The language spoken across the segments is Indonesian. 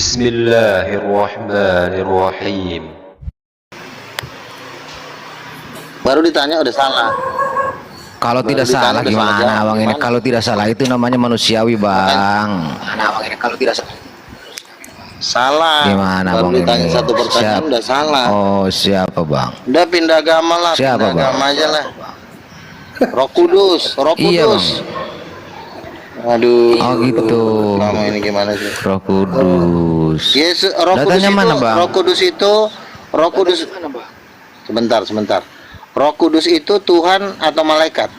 Bismillahirrahmanirrahim. Baru ditanya udah salah. Kalau tidak salah gimana bang ini? Kalau tidak salah itu namanya manusiawi bang. Nah bang ini kalau tidak salah. Salah. Gimana baru bang ditanya ini? satu pertanyaan udah salah. Oh siapa bang? Udah pindah agama lah. Siapa pindah bang? agama aja lah. Roh Kudus, Roh Iya, Kudus. Aduh. Oh gitu. Kamu ini gimana sih? Roh Kudus. Yes, Roh Kudus Datanya itu, mana bang? Roh Kudus. Sebentar. Roh Kudus itu Tuhan atau malaikat?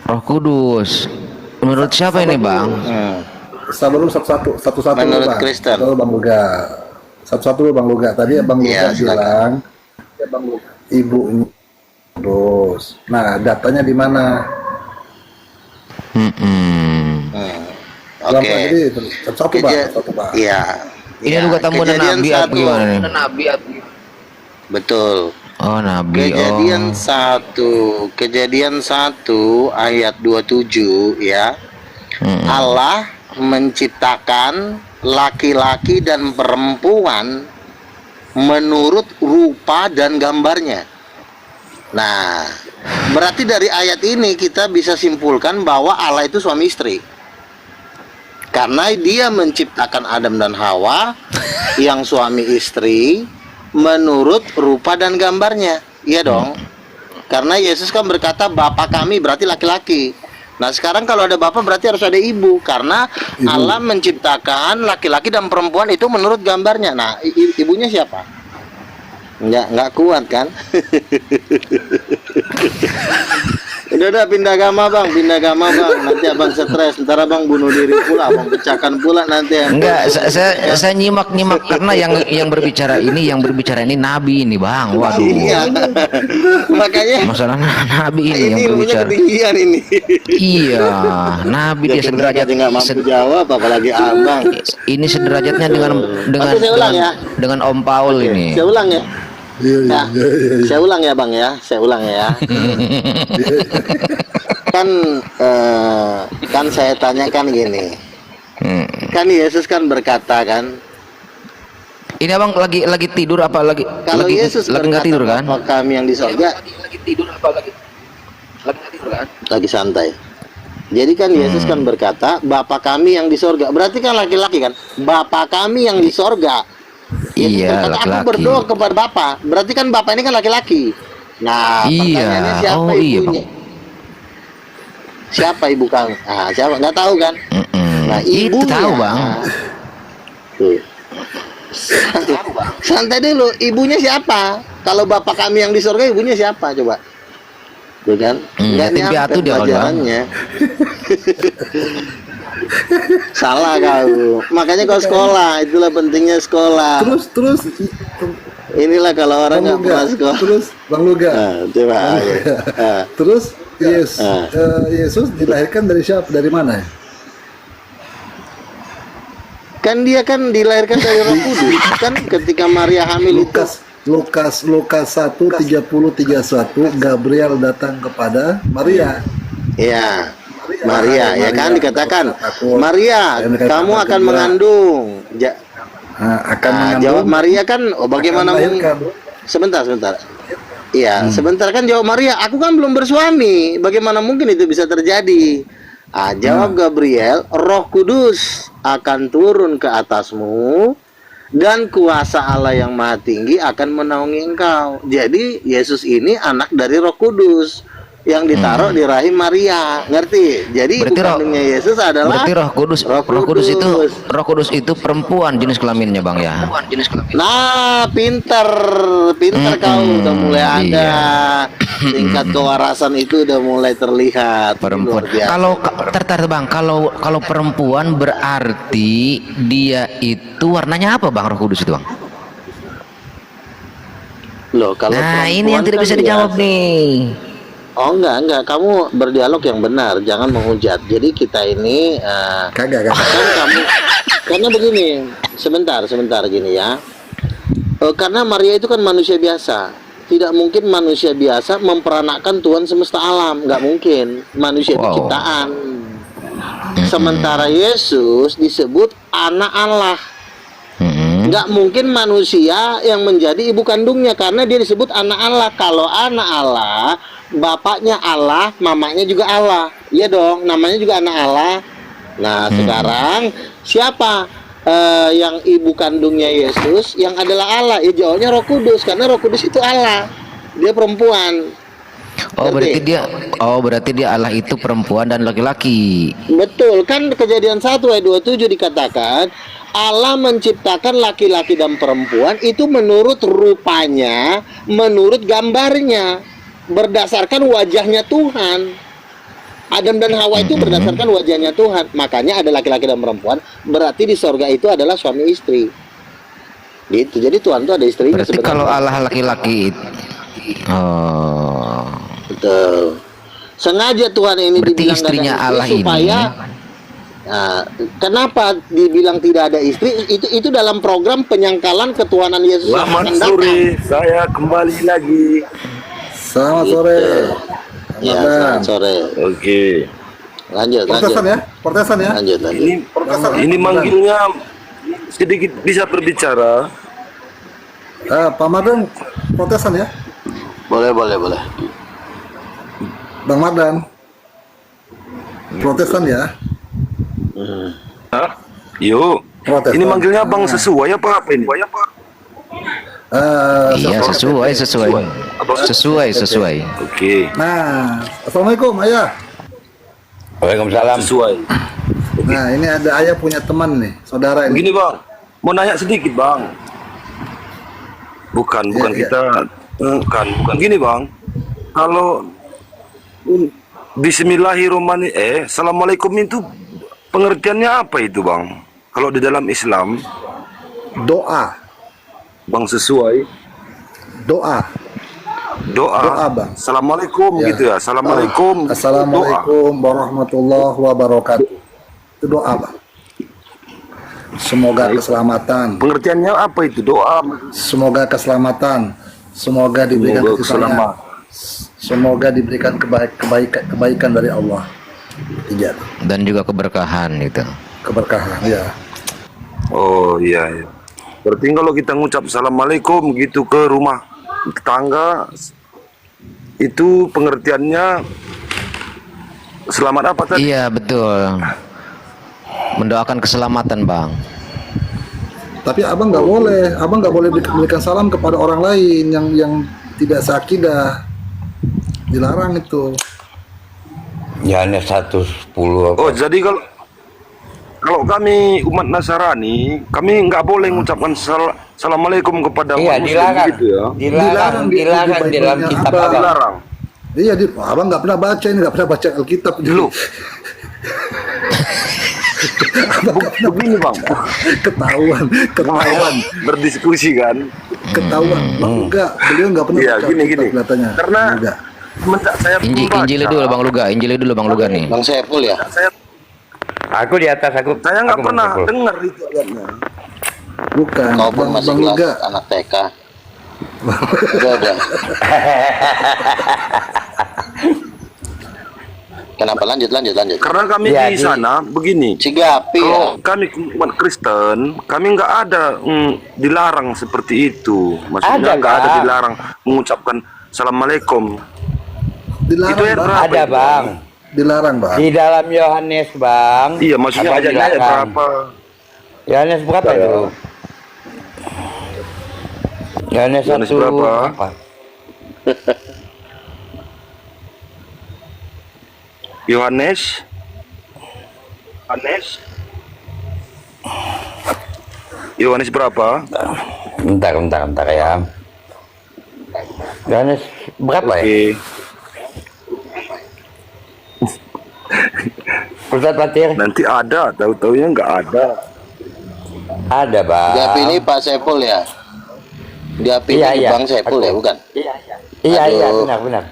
Roh Kudus. Menurut siapa ini bang? Sebelum satu-satu Menurut bang. Kristen. Betul bang Luga. Satu-satu bang Luga. Tadi bang Luga bilang, ibunya terus. Nah datanya di mana? Oke. Satu bang. Iya. Ini Ya, juga tamu dan kejadian nabi satu. apa gimana nih? Betul. Oh nabi. Kejadian 1 ayat 27 ya. Allah menciptakan laki-laki dan perempuan menurut rupa dan gambarnya. Nah, berarti dari ayat ini kita bisa simpulkan bahwa Allah itu suami istri. Karena dia menciptakan Adam dan Hawa yang suami istri menurut rupa dan gambarnya. Iya dong. Karena Yesus kan berkata Bapa kami berarti laki-laki. Nah sekarang kalau ada bapak berarti harus ada ibu. Karena Allah menciptakan laki-laki dan perempuan itu menurut gambarnya. Nah ibunya siapa? Nggak kuat kan? Udah pindah agama bang. Nanti abang stres, ntar abang bunuh diri pula, abang pecahkan pula nanti. Enggak, saya nyimak karena yang berbicara ini nabi ini bang. Waduh. Iya. Makanya Masalah nabi ini yang ilmunya berbicara. ketinggian ini. Iya, nabi dia sederajat. nggak mampu jawab, apalagi abang. Ini sederajatnya Oke, saya ulang ya. dengan Om Paul ini. Saya ulang ya. Iya. Saya ulang ya bang ya. Saya ulang ya. kan saya tanyakan gini. Kan Yesus kan berkata kan. Ini abang lagi tidur apa lagi? Kalau Yesus lagi nggak tidur kan? Bapa kami yang di sorga. Lagi tidur apa lagi? Lagi nggak tidur kan? Lagi santai. Jadi kan Yesus kan berkata Bapa kami yang di sorga. Berarti kan laki-laki kan. Bapa kami yang di sorga. Iya, berkata, laki-laki. aku berdoa kepada Bapa. Berarti kan Bapa ini kan laki-laki. Nah, pertanyaannya siapa ibunya? Siapa ibu kamu? Ah, siapa? Nggak tahu kan? Nah, ibunya. Itu tahu bang. Tuh. Santai dulu. Ibunya siapa? Kalau Bapak kami yang di surga, ibunya siapa? Coba. Tuh kan? Nggak yatim piatu dia, pelajarannya. Salah kau. Makanya kau sekolah. Itulah pentingnya sekolah. Terus Inilah kalau orang nggak pernah sekolah. Terus bang Luga. Coba. Terus Yesus dilahirkan dari siapa? Dari mana? Kan dia kan dilahirkan dari Roh Kudus. Kan ketika Maria hamil itu. Lukas 1:30-31 Gabriel datang kepada Maria. Iya. Maria ya kan dikatakan Maria kamu akan mengandung. Jawab Maria kan bagaimana mungkin? Sebentar. Iya, sebentar kan jawab Maria, aku kan belum bersuami. Bagaimana mungkin itu bisa terjadi? Jawab Gabriel, Roh Kudus akan turun ke atasmu dan kuasa Allah yang Maha Tinggi akan menaungi engkau. Jadi Yesus ini anak dari Roh Kudus yang ditaruh di rahim Maria, ngerti? Jadi ibu kandungnya Yesus adalah berarti Roh Kudus itu perempuan jenis kelaminnya bang ya. Nah, pinter kau udah mulai ada tingkat kewarasan itu udah mulai terlihat. Perempuan. Kalau tertarik bang, kalau perempuan berarti dia itu warnanya apa bang Roh Kudus itu bang? Loh, kalau nah ini yang tidak kan bisa dijawab nih. Oh enggak, kamu berdialog yang benar, jangan menghujat. Jadi kita ini Kagak. kan kamu karena begini, sebentar gini ya. Karena Maria itu kan manusia biasa. Tidak mungkin manusia biasa memperanakkan Tuhan semesta alam, nggak mungkin. Manusia itu ciptaan. Sementara Yesus disebut anak Allah. Nggak mungkin manusia yang menjadi ibu kandungnya, karena dia disebut anak Allah. Kalau anak Allah, bapaknya Allah, mamanya juga Allah. Iya dong, namanya juga anak Allah. Nah, sekarang siapa yang ibu kandungnya Yesus yang adalah Allah? Ya jawabnya Roh Kudus, karena Roh Kudus itu Allah. Dia perempuan. Berarti dia Allah itu perempuan dan laki-laki. Betul, kan Kejadian 1 ayat 27 dikatakan Allah menciptakan laki-laki dan perempuan itu menurut rupanya, menurut gambarnya, berdasarkan wajahnya Tuhan. Adam dan Hawa itu berdasarkan wajahnya Tuhan. Makanya ada laki-laki dan perempuan, berarti di sorga itu adalah suami istri. Gitu. Jadi Tuhan itu ada istrinya. Berarti sebenarnya. kalau Allah laki-laki, betul. Sengaja Tuhan ini berarti dibilang istrinya gak ada istri Allah supaya kenapa dibilang tidak ada istri? Itu dalam program penyangkalan ketuhanan Yesus. Selamat sore, saya kembali lagi. Selamat sore. Ya, selamat sore. Oke. Lanjut. Protesan ya. Lanjut. Ini manggilnya sedikit bisa berbicara. Pak Mardan, protesan ya. Boleh. Bang Mardan, protesan ya. Hah? Yuk. Protesan. Ini manggilnya Bang sesuai apa ini? iya sesuai. Oke. Nah, assalamualaikum ayah. Waalaikumsalam. Sesuai. Nah, ini ada ayah punya teman nih, saudara ini. Begini Bang, mau nanya sedikit Bang. Bukan Iya. kita, bukan. Gini Bang, kalau Bismillahirrahmanirrahim, Assalamualaikum itu pengertiannya apa itu Bang? Kalau di dalam Islam, Doa, Bang sesuai. doa, Bang. Assalamualaikum Ya. gitu ya. Assalamualaikum. Assalamualaikum warahmatullahi wabarakatuh. Itu doa, Bang. Semoga keselamatan. Pengertiannya apa itu doa? Semoga keselamatan. Semoga diberikan Semoga kasih sayang. selamat. Semoga diberikan kebaikan dari Allah. Tiga. Dan juga keberkahan itu. Keberkahan, ya. Oh iya. Berarti kalau kita ngucap assalamualaikum gitu ke rumah tetangga, itu pengertiannya selamat apa tadi? Iya betul. Mendoakan keselamatan Bang. Tapi abang nggak boleh berikan salam kepada orang lain yang tidak seakidah. Dilarang itu. Yohanes 1:10. Oh jadi kalau kami umat Nasrani, kami nggak boleh mengucapkan assalamualaikum kepada Iya, umat Muslim dilarang. gitu ya? Dilarang di dalam Bible-nya kitab Abang. abang. Dilarang. Iya, abang nggak pernah baca ini, nggak pernah baca Alkitab. Dulu. Begini bang, Ketahuan. berdiskusi kan? Ketahuan. Enggak, beliau nggak pernah Iya, baca gini. Alkitab kelihatannya. Karena Enggak. semenjak saya membaca, Injili dulu Bang Luga nih. Bang Saiful ya. Aku di atas aku. Saya nggak aku pernah mau dengar itu ayatnya. Bukan. Kau pun masih Bang kelas Luga. anak TK. Udah. Kenapa lanjut? Karena kami Ya, di sana begini. Cigapi Kalau ya. kami umat Kristen, kami nggak ada dilarang seperti itu. Maksudnya Ada, nggak ada Bang. dilarang mengucapkan assalamualaikum. Dilarang, Itu ayat Bang. berapa? Ada itu, bang. Dilarang, Bang. Di dalam Yohanes bang. Iya, maksudnya Abang ayatnya ayat dilarang. berapa? Yohanes berapa Ya. itu? Yohanes Yohanes 1 berapa? apa? Yohanes berapa? Bentar ya. Yohanes berapa ya? Oke. Ustaz Fatir? Nanti ada, tahu-taunya nggak ada. Ada bang. Gapi ini Pak Saiful ya. Gapi Iya, ini iya. Bang Saiful ya, bukan? Iya Aduh. benar.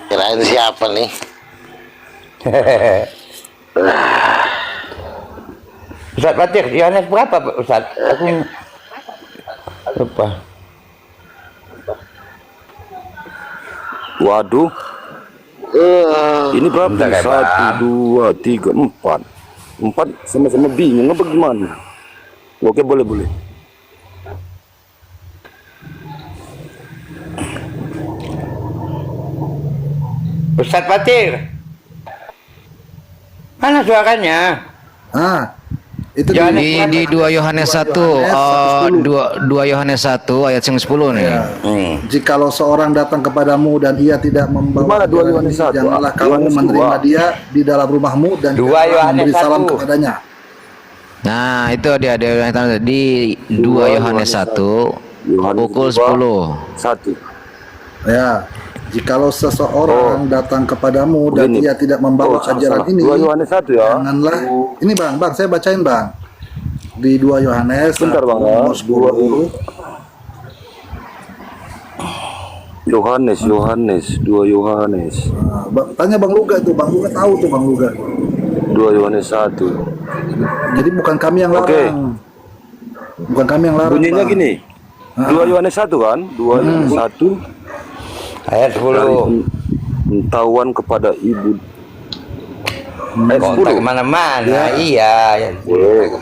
Kirain siapa nih? Ustaz Fatir, Yohanes berapa Ustaz? Aku lupa. Waduh, Ini berapa? Bentar, Satu, 2, 3, 4. 4 sama-sama bingung apa gimana? Oke, boleh. Ustadz Fatir, mana suaranya? Itu Di 2 Yohanes 1, 2 Yohanes 1 ayat yang 10 nih. jikalau seorang datang kepadamu dan ia tidak membawa Gimana 2 ajaran Yohanes ini, 1? janganlah kamu Yohanes menerima 2. dia di dalam rumahmu dan 2 janganlah Yohanes memberi salam 1. kepadanya. Nah, itu dia di 2 Yohanes 1 pukul 10. 1. Ya, jikalau seseorang datang kepadamu dan Begini. ia tidak membawa ajaran ini, 2 Yohanes 1 ya. janganlah. Ini bang, saya bacain bang. Di 2 Yohanes, Bentar, Bang, ya. nomor 10. Yohanes, 2 Yohanes. Tanya Bang Luga tuh, Bang Luga tahu tuh Bang Luga. 2 Yohanes 1. Jadi bukan kami yang larang. Oke. Bukan kami yang larang. Bunyinya Bang. gini. 2 Yohanes 1 kan? 2 Yohanes 1 Ayat 10. pengetahuan kepada ibu. Ayat Kok tak 10. kemana-mana? Iya. Ayat 10.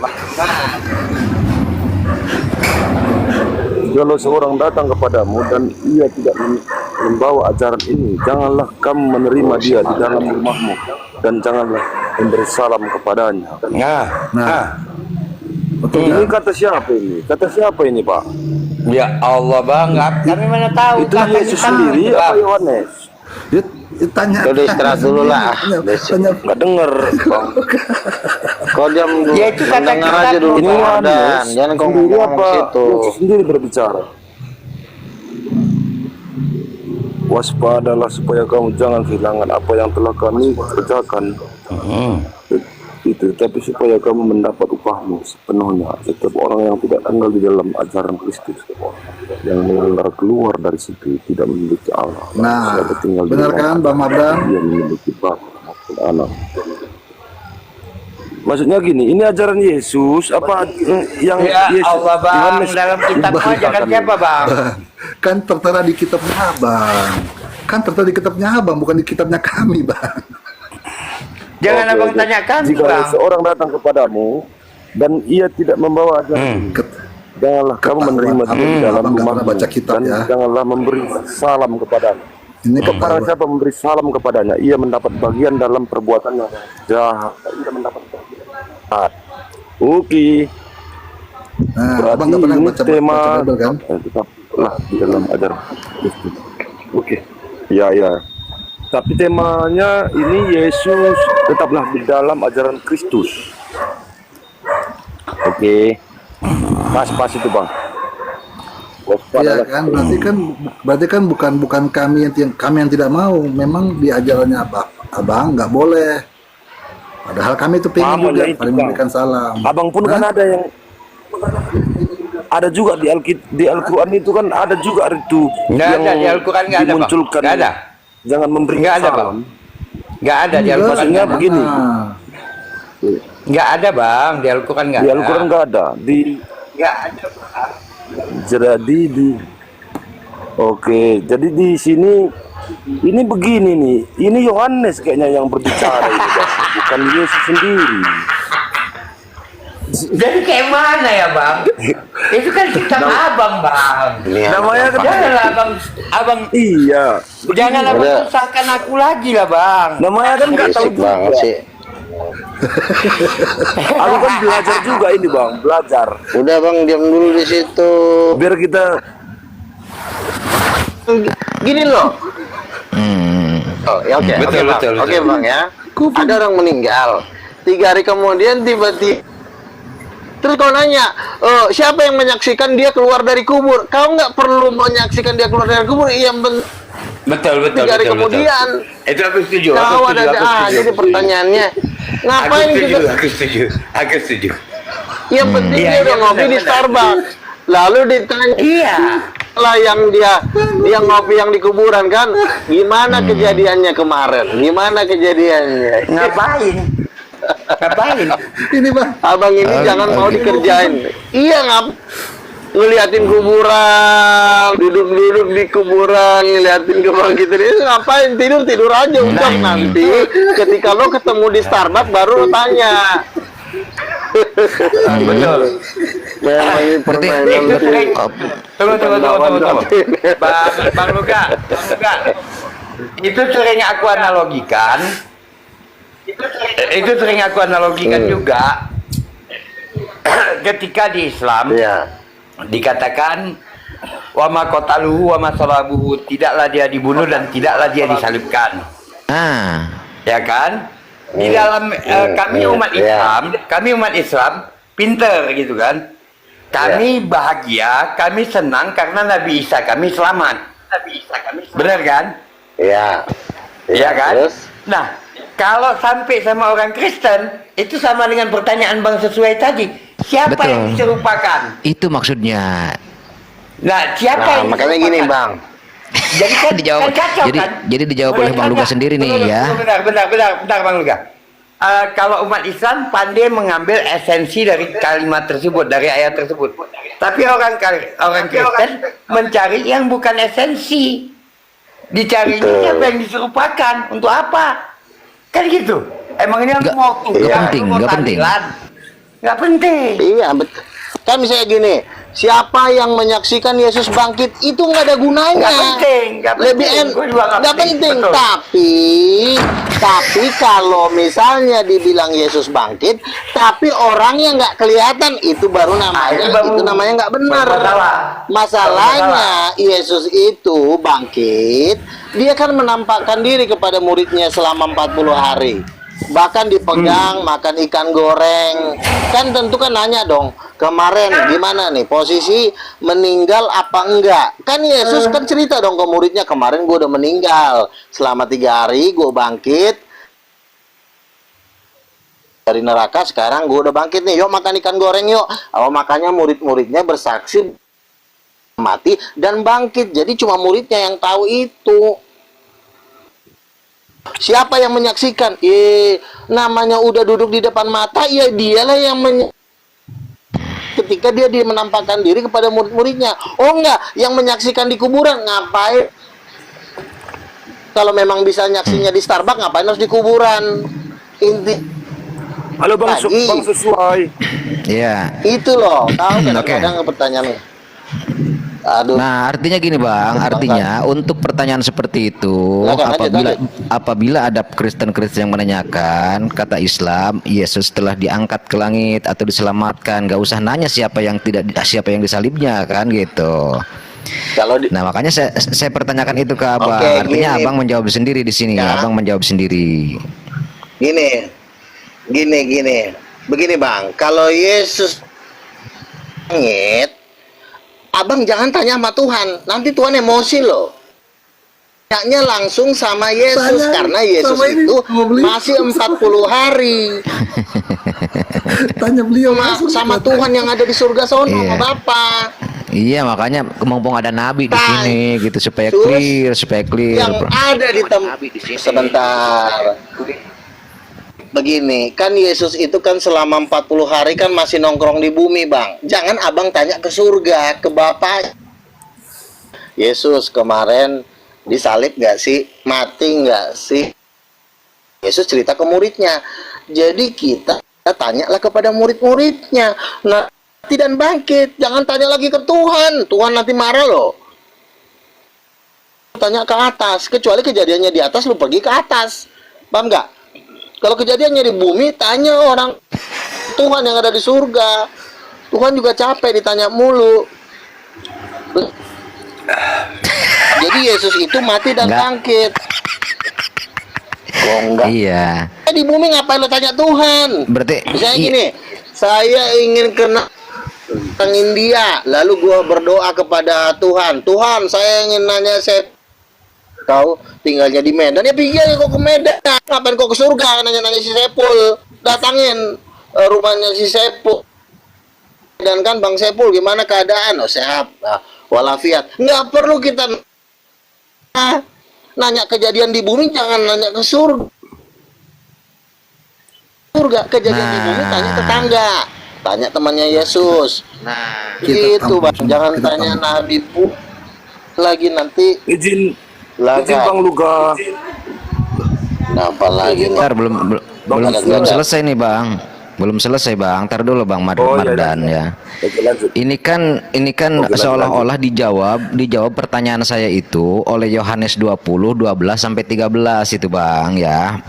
Kalau seorang datang kepadamu dan ia tidak membawa ajaran ini, janganlah kamu menerima dia di dalam rumahmu dan janganlah memberi salam kepadanya. Nah. Betul Ini kan? kata siapa ini? Kata siapa ini, Pak? Ya Allah bang, kami mana tahu? Itu Kata Yesus kita, sendiri Bang. apa Yohanes? Dia tanya. Udah istirahat dulu lah. Tanya. Nggak denger, Bang. Kau diam dulu. Ya, itu kata Dengar kita aja dulu. Ini Bang Yohanes Ardan. Jangan kau sendiri ngomong apa? situ. Yesus sendiri berbicara. Waspadalah supaya kamu jangan kehilangan apa yang telah kami kerjakan. Itu, tapi supaya kamu mendapat upahmu sepenuhnya. Setiap orang yang tidak tinggal di dalam ajaran Kristus, yang melanggar keluar dari situ, tidak memiliki Allah. Nah, Siapa tinggal di benar dalam kan Bang Mabdan? Dia memiliki Bapa maupun Anak. Maksudnya gini, ini ajaran Yesus apa yang Ya Yesus, Allah bang, Yohanes dalam kitabmu ajaran siapa bang? Kan tertera di kitabnya Abang. Kan tertera di kitabnya Abang, bukan di kitabnya kami, Bang. Jangan Oke, abang oke. tanyakan Jika bang. seorang datang kepadamu dan ia tidak membawa ajaran ini, janganlah kamu Ketahuan, menerima dia di dalam abang nggak rumahmu pernah baca kitab dan ya. janganlah memberi salam kepadanya. Ini Barang ketahuan. siapa memberi salam kepadanya, ia mendapat bagian dalam perbuatannya jahat. Ia mendapat bagian. Oke. Nah, Berarti Abang nggak pernah ini baca tema Bible kan? tetaplah di dalam ajaran Kristus. Oke. Ya. Tapi temanya ini Yesus tetaplah di dalam ajaran Kristus. Oke. Pas itu, Bang. Iya kan, berarti kan bukan kami yang tidak mau. Memang di ajarannya Abang nggak boleh. Padahal kami itu pengen Sama, juga ya itu, paling Bang. memberikan salam. Abang pun kan ada juga di Al-Quran itu kan ada juga itu Nggak yang ada di Al-Quran, nggak ada bang. dimunculkan. Nggak ada. Jangan memberi Nggak ada, salam. Bang. Nggak ada di Enggak, Al-Quran. maksudnya nggak ada. begini. Nah, Nggak ada bang, di Al-Quran nggak Di ada. Al-Quran nggak ada. Nggak ada bang. Jadi di sini ini begini nih. Ini Yohanes kayaknya yang berbicara itu, Bang. Bukan Yesus sendiri. Jadi kayak mana ya bang? Itu kan kitab abang bang. Namanya kan Janganlah abang iya. jangan abang Udah. susahkan aku lagi lah bang. Namanya kan nggak tahu Berisik banget juga. sih. Aku kan belajar juga ini, Bang. Belajar. Udah Bang, diam dulu di situ. Biar kita Gini loh. Oh, ya oke. Betul, Oke, Bang. betul, Oke, betul. Bang ya. Ada orang meninggal. 3 hari kemudian tiba-tiba terus kau nanya, oh, siapa yang menyaksikan dia keluar dari kubur? Kau nggak perlu menyaksikan dia keluar dari kubur. Betul 3 hari kemudian. Itu aku setuju. Kau ada jadi pertanyaannya. Ngapain kita? Aku setuju. Yang penting Iya, dia udah iya, ngopi di benar-benar. Starbucks. Lalu ditanya Iya. lah yang ngopi yang di kuburan kan, gimana kejadiannya kemarin? Gimana kejadiannya? Ngapain? Ngapain? ini Bang, Abang ini jangan mau dikerjain. Iya ngap. ngeliatin kuburan, duduk-duduk di kuburan, ngeliatin kebangkitan itu ngapain? Tidur aja udah nanti ketika lo ketemu di Starbucks baru lo tanya. Betul. Memang ini permainan Tunggu. Bang Luka. Itu sering aku analogikan. Juga ketika di Islam dikatakan wa ma qataluhu wa ma salabuhu, tidaklah dia dibunuh dan tidaklah dia disalibkan. Ya kan? Di dalam kami umat Islam pinter gitu kan. Kami bahagia, kami senang karena Nabi Isa kami selamat. Benar kan? Iya kan? Terus? Nah, kalau sampai sama orang Kristen, itu sama dengan pertanyaan Bang Sesuai tadi. Siapa yang diserupakan? Itu maksudnya. Nah, siapa yang makanya gini, Bang. Jadi kan dijawab, jadi dijawab oleh Bang Luka sendiri nih ya. Bentar Bang Luka. Kalau umat Islam pandai mengambil esensi dari kalimat tersebut, dari ayat tersebut. Tapi orang Kristen mencari yang bukan esensi. Dicarinya siapa yang diserupakan, untuk apa? Kan gitu. Emangnya mau nggak penting. Iya, betul. Kan misalnya gini, siapa yang menyaksikan Yesus bangkit itu nggak ada gunanya. Nggak penting. Tapi kalau misalnya dibilang Yesus bangkit, tapi orangnya nggak kelihatan, itu baru namanya nggak benar. Masalahnya Yesus itu bangkit, dia kan menampakkan diri kepada muridnya selama 40 hari. Bahkan dipegang makan ikan goreng. Kan tentu kan nanya dong, kemarin gimana nih posisi meninggal apa enggak? Kan Yesus kan cerita dong ke muridnya, kemarin gue udah meninggal, selama 3 hari gue bangkit dari neraka, sekarang gue udah bangkit nih, yuk makan ikan goreng yuk. Makanya murid-muridnya bersaksi mati dan bangkit. Jadi cuma muridnya yang tahu itu. Siapa yang menyaksikan? Namanya udah duduk di depan mata, ya dialah yang ketika dia menampakkan diri kepada murid-muridnya. Oh enggak, yang menyaksikan di kuburan ngapain? Kalau memang bisa nyaksinya di Starbucks, ngapain harus di kuburan? Halo Bang Sesuai. Iya. Itu loh, tahu kadang-kadang pertanyaannya. Aduh. Nah, artinya gini Bang, untuk pertanyaan seperti itu, apabila ada Kristen-Kristen yang menanyakan, kata Islam, Yesus telah diangkat ke langit atau diselamatkan, nggak usah nanya siapa yang disalibnya kan gitu. Nah, makanya saya pertanyakan itu ke Abang. Artinya Abang menjawab sendiri di sini, Abang menjawab sendiri. Begini Bang, kalau Yesus langit, Abang jangan tanya sama Tuhan, nanti Tuhan emosi loh. Tanya langsung sama Yesus, karena Yesus itu masih 40 hari. Tanya beliau langsung sama Tuhan yang ada di surga sono, sama Bapa. Iya, makanya mumpung ada nabi di sini gitu supaya clear. Yang ada di tempat sebentar. Begini, kan Yesus itu kan selama 40 hari kan masih nongkrong di bumi, Bang. Jangan Abang tanya ke surga, ke Bapak. Yesus kemarin disalib nggak sih? Mati nggak sih? Yesus cerita ke muridnya. Jadi kita tanyalah kepada murid-muridnya. Nah, mati dan bangkit. Jangan tanya lagi ke Tuhan. Tuhan nanti marah loh. Tanya ke atas. Kecuali kejadiannya di atas, lu pergi ke atas. Paham nggak? Kalau kejadiannya di bumi, tanya orang Tuhan yang ada di surga. Tuhan juga capek ditanya mulu. Jadi Yesus itu mati dan bangkit. Oh enggak. Iya. Di bumi ngapain lo tanya Tuhan? Berarti misalnya gini, saya ingin kena orang India, lalu gua berdoa kepada Tuhan. Tuhan, saya ingin nanya kau tinggalnya di Medan, ya pikir kok ke Medan, ngapain kok ke surga nanya-nanya si Sepul, datangin rumahnya si Sepul, dan kan Bang Sepul gimana keadaan? Oh sehat, walafiat. Nggak perlu kita nanya kejadian di bumi, jangan nanya ke surga. Kejadian di bumi tanya tetangga. Tanya temannya Yesus. Nah, Gitu Bang, jangan tanya Nabi Bu lagi nanti. Izin Laga. Bang Luga. Kenapa lagi nih? ntar belum selesai nih Bang. Belum selesai Bang. Ntar dulu Bang Mardan ya. Oke, lanjut. Ini kan Oke, seolah-olah dijawab pertanyaan saya itu oleh Yohanes 20 12 sampai 13 itu Bang ya.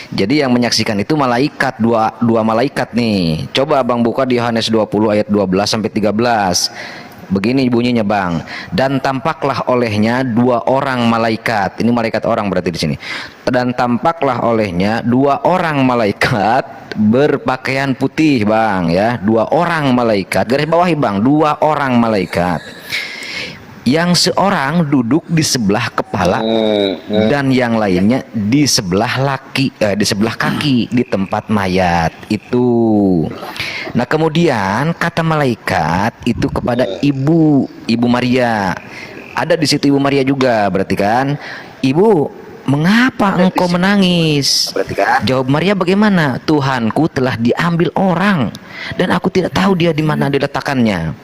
Jadi yang menyaksikan itu malaikat, dua malaikat nih. Coba Bang buka di Yohanes 20 ayat 12 sampai 13. Begini bunyinya Bang, dan tampaklah olehnya dua orang malaikat. Ini malaikat orang berarti di sini. Dan tampaklah olehnya dua orang malaikat berpakaian putih Bang ya. Dua orang malaikat, garis bawahi Bang, dua orang malaikat. Yang seorang duduk di sebelah kepala dan yang lainnya di sebelah kaki di tempat mayat itu. Nah kemudian kata malaikat itu kepada Ibu Maria. Ada di situ Ibu Maria juga berarti kan. Ibu, mengapa engkau menangis? Jawab Maria, bagaimana? Tuhanku telah diambil orang dan aku tidak tahu dia di mana diletakkannya.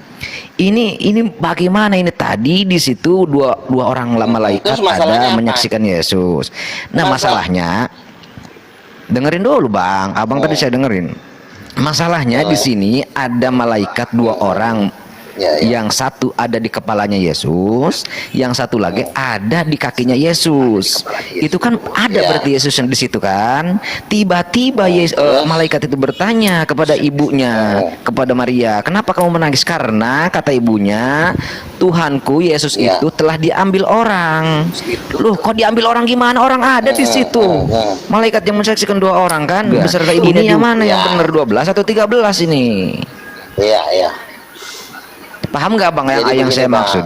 Ini bagaimana ini? Tadi di situ dua orang malaikat ada menyaksikan Yesus. Nah masalahnya, dengerin dulu Bang, abang tadi saya dengerin. Masalahnya di sini ada malaikat dua orang. Yang satu ada di kepalanya Yesus, yang satu lagi ada di kakinya Yesus. Itu kan ada berarti Yesus yang di situ kan. Tiba-tiba malaikat itu bertanya kepada ibunya, kepada Maria, kenapa kamu menangis? Karena kata ibunya, Tuhanku Yesus itu telah diambil orang. Loh, kok diambil orang gimana? Orang ada di situ. Malaikat yang menyaksikan dua orang kan, beserta ibunya yang mana yang benar, 12 atau 13 ini? Iya. Paham nggak Bang yang saya maksud?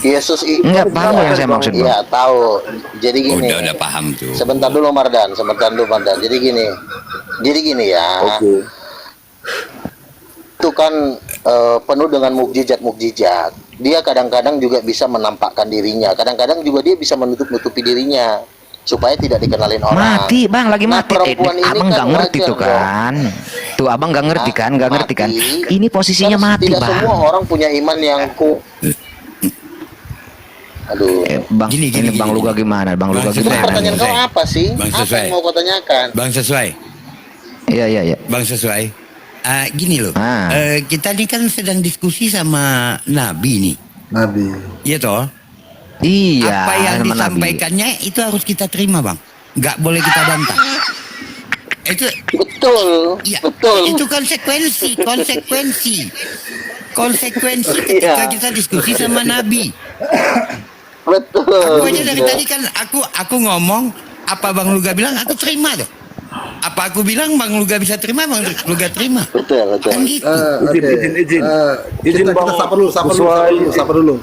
Yesus itu nggak paham yang saya maksud Bang? Iya tahu. Jadi gini. Udah paham tuh. Sebentar dulu Mardan. Jadi gini ya. Oke. Itu kan penuh dengan mukjizat. Dia kadang-kadang juga bisa menampakkan dirinya. Kadang-kadang juga dia bisa menutupi dirinya supaya tidak dikenalin orang. Mati Bang, lagi mati. Abang nggak ngerti tuh kan? Tuh abang nggak ngerti kan? Nggak ngerti kan? Ini posisinya mati Tidak Bang. semua orang punya iman yang Aduh. Bang, ini Bang Luga gimana? Bang Luga gimana? Pertanyaan kau apa sih? Bang Apa Sesuai. yang mau kau tanyakan? Bang Sesuai. Iya. Bang Sesuai. Gini loh. Kita ini kan sedang diskusi sama Nabi nih. Nabi. Iya toh? Iya. Apa yang sama disampaikannya itu harus kita terima Bang. Nggak boleh kita bantah. Itu Betul. ya, Betul. itu konsekuensi ketika kita diskusi sama Nabi. Betul. Aku aja dari tadi kan aku ngomong apa Bang Luga bilang aku terima tuh. Apa aku bilang Bang Luga bisa terima, Bang Luga terima. Betul. Kan gitu. Izin. Kita Bang. sapa dulu.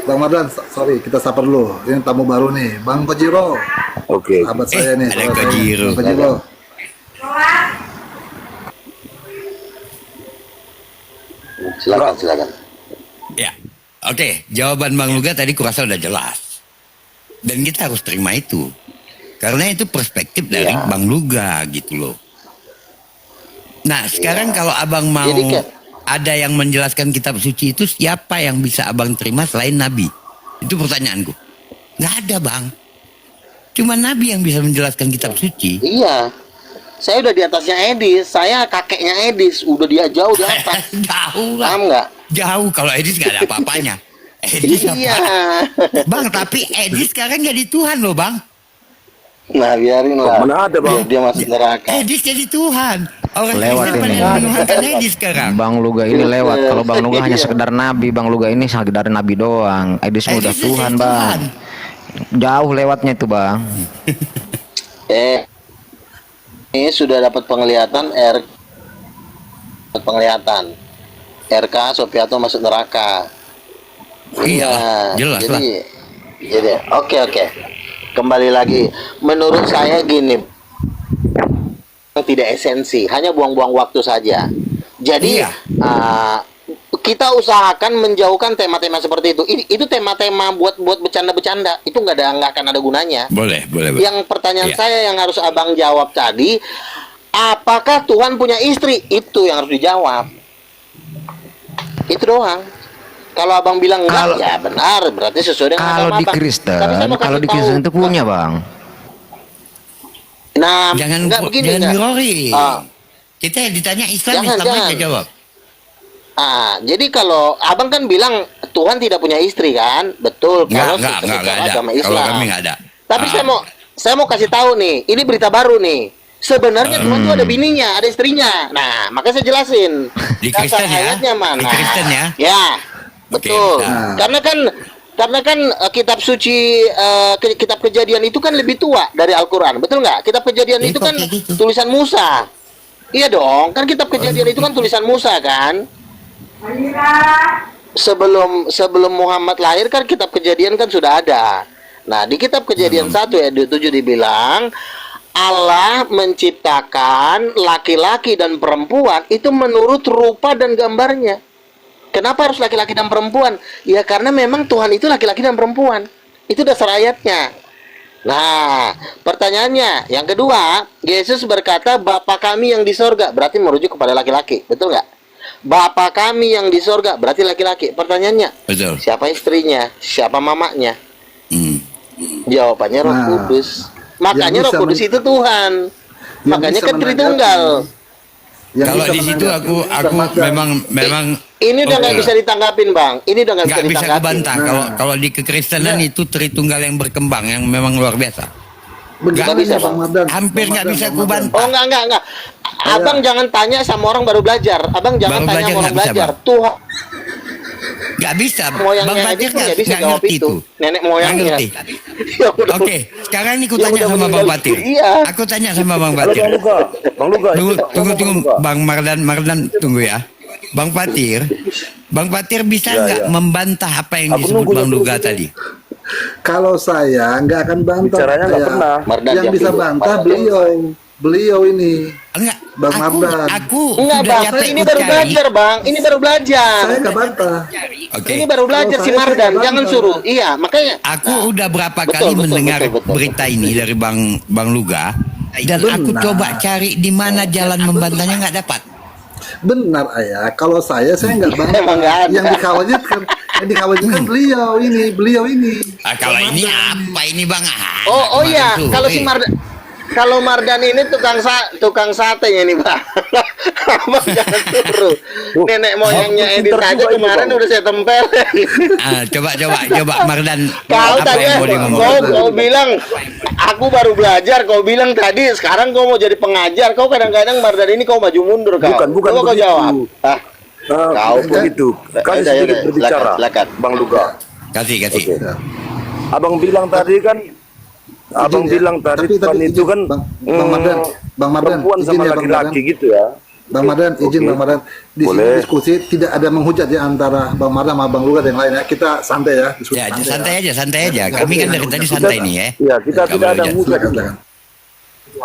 Bang Mardan, sorry, kita sapa dulu. Ini tamu baru nih, Bang Kojiro. Oke. Sahabat saya nih. Ada Kojiro. Bang Kojiro. Silakan. Ya. Oke, jawaban Bang Luga tadi kurasa udah jelas. Dan kita harus terima itu. Karena itu perspektif dari Bang Luga gitu loh. Nah, sekarang kalau Abang mau ada yang menjelaskan kitab suci itu, siapa yang bisa Abang terima selain Nabi? Itu pertanyaanku. Nggak ada Bang. Cuma Nabi yang bisa menjelaskan kitab suci. Iya. Saya udah di atasnya Edis. Saya kakeknya Edis. Udah dia jauh di atas. Jauh lah. Paham nggak? Jauh. Kalau Edis nggak ada apa-apanya. Edis Iya. Bang, tapi Edis sekarang jadi Tuhan loh Bang. Nah biarin lah. Mana ada Bang? Dia masuk neraka. Edis jadi Tuhan. Orang Lewat Kristen pada ini. menuhankan Edis sekarang. Bang Luga ini lewat. Kalau Bang Luga hanya sekedar Nabi, Bang Luga ini sekedar Nabi doang. Edis udah Edis Tuhan jadi Bang. Jauh lewatnya itu Bang. Ini sudah dapat penglihatan RK Sopiato masuk neraka. Iya, jelas lah. Jadi oke. Kembali lagi, menurut saya gini, tidak esensi, hanya buang-buang waktu saja. Jadi kita usahakan menjauhkan tema-tema seperti itu. Itu tema-tema buat bercanda-bercanda. Itu nggak akan ada gunanya. Boleh. Yang pertanyaan saya yang harus abang jawab tadi, apakah Tuhan punya istri? Itu yang harus dijawab. Itu doang. Kalau abang bilang enggak, ya benar, berarti sesuai dengan kalau agama di abang. Kristen, Tapi saya mau kalau kasih di Kristen tahu, itu punya, Bang. Nah, Jangan enggak begini, jangan enggak. mirori. Ah. Kita ditanya Islam, Jangan, Islam jangan. aja jawab. Jadi kalau abang kan bilang Tuhan tidak punya istri kan, betul? Kalau Enggak secara ada. agama Kalau Islam. kami enggak ada. Tapi saya mau kasih tahu nih, ini berita baru nih. Sebenarnya Tuhan itu ada bininya, ada istrinya. Nah, makanya saya jelasin. Di Dasar Kristen ya? ayatnya mana? Di Kristen ya? Ya, betul. Oke, nah. Karena kan kitab suci, kitab Kejadian itu kan lebih tua dari Al-Quran, betul nggak? Kitab Kejadian itu kan gitu. tulisan Musa. Iya dong, kan kitab Kejadian itu kan tulisan Musa kan? Sebelum Muhammad lahir kan kitab Kejadian kan sudah ada. Nah, di kitab Kejadian 1 ayat 27 dibilang Allah menciptakan laki-laki dan perempuan itu menurut rupa dan gambarnya. Kenapa harus laki-laki dan perempuan? Ya karena memang Tuhan itu laki-laki dan perempuan. Itu dasar ayatnya. Nah, pertanyaannya yang kedua, Yesus berkata Bapa kami yang di sorga, berarti merujuk kepada laki-laki, betul nggak? Bapa kami yang di sorga berarti laki-laki. Pertanyaannya, Betul. siapa istrinya? Siapa mamanya? Hmm. Jawabannya Roh Nah, Kudus. Makanya yang Roh bisa Kudus itu Tuhan. Yang Makanya bisa kan Tritunggal. Yang Kalau bisa di situ menanggapi aku Ramadan. memang Ini udah nggak Oke. bisa ditanggapin, Bang. Ini udah nggak bisa nggak bisa ditanggapin. kebantah. Kalau di kekristenan itu Tritunggal yang berkembang yang memang luar biasa. Bagaimana bisa, Bang Bang. Mardan? Hampir nggak Bang bisa Mardan, Bang kubantah. Oh, enggak. Abang jangan tanya sama orang baru belajar. Abang jangan Baru tanya belajar sama orang nggak bisa, belajar. Bang. Tuhan Nggak bisa. Bang moyangnya Fatir Edith nggak bisa nggak jawab ngerti itu. Nenek moyangnya. Nggak ngerti. Ya udah. Oke, sekarang ini aku Yang tanya udah sama Bang meninggal Fatir. itu, iya. Aku tanya sama Bang Halo Fatir. Bang Luka, Bang Luka. Tunggu, Bang Mardan tunggu ya. Bang Fatir bisa Ya, nggak ya. membantah apa yang Aku disebut nunggu, Bang nunggu, Duga nunggu. tadi? Kalau saya nggak akan bantah. Bicaranya nggak Saya- pernah. Mardan yang jawab bisa dulu. bantah Mardan. beliau ini. Enggak, Bang Mardan. aku Enggak, sudah Bang. capek Ini ku baru cari. belajar, Bang. Ini baru belajar. Saya nggak bantah. Oke. Ini baru belajar Kalau si saya Mardan. nggak Jangan bantah. suruh. Iya, makanya. Aku Nah, udah berapa betul, kali betul, mendengar betul. berita ini dari Bang Luga dan aku Benar. coba cari di mana jalan membantahnya nggak dapat. Benar ayah. Kalau saya nggak bantah. Emang nggak ada. Yang dikhawatirkan beliau ini. Kalau ini apa ini Bang? Oh iya, Kemarin kalau tuh, si Mardan, kalau Mardan ini tukang satenya nih, Bang. Abang jangan suruh. Nenek moyangnya Edith pinter aja juga ini, kemarin Bang. udah saya tempel. Coba Mardan Kau apa tadi yang mau ngomong? kau bilang aku baru belajar, kau bilang tadi sekarang kau mau jadi pengajar. Kau kadang-kadang Mardan ini kau maju mundur kau. Bukan Coba kau begitu. jawab. Kau Begitu. Kan Udah, sedikit udah, berbicara, silakan. Bang Luka. Kasih. Oke. Abang bilang tadi kan, Abang Izin ya. bilang tadi Tapi Tuhan itu izin, kan Bang Mardan, perempuan izin sama ya, Bang laki-laki Mardan. gitu ya. Bang Mardan, izin Oke. Bang Mardan. Di sini Boleh. diskusi tidak ada menghujat ya antara Bang Mardan sama Bang Luga dan yang lain ya. Kita santai ya. diskusi Ya, santai santai aja. Kami kan dari tadi santai nih ya. Iya, kita Nggak tidak boleh ada hujat. mudah. Silakan, silakan.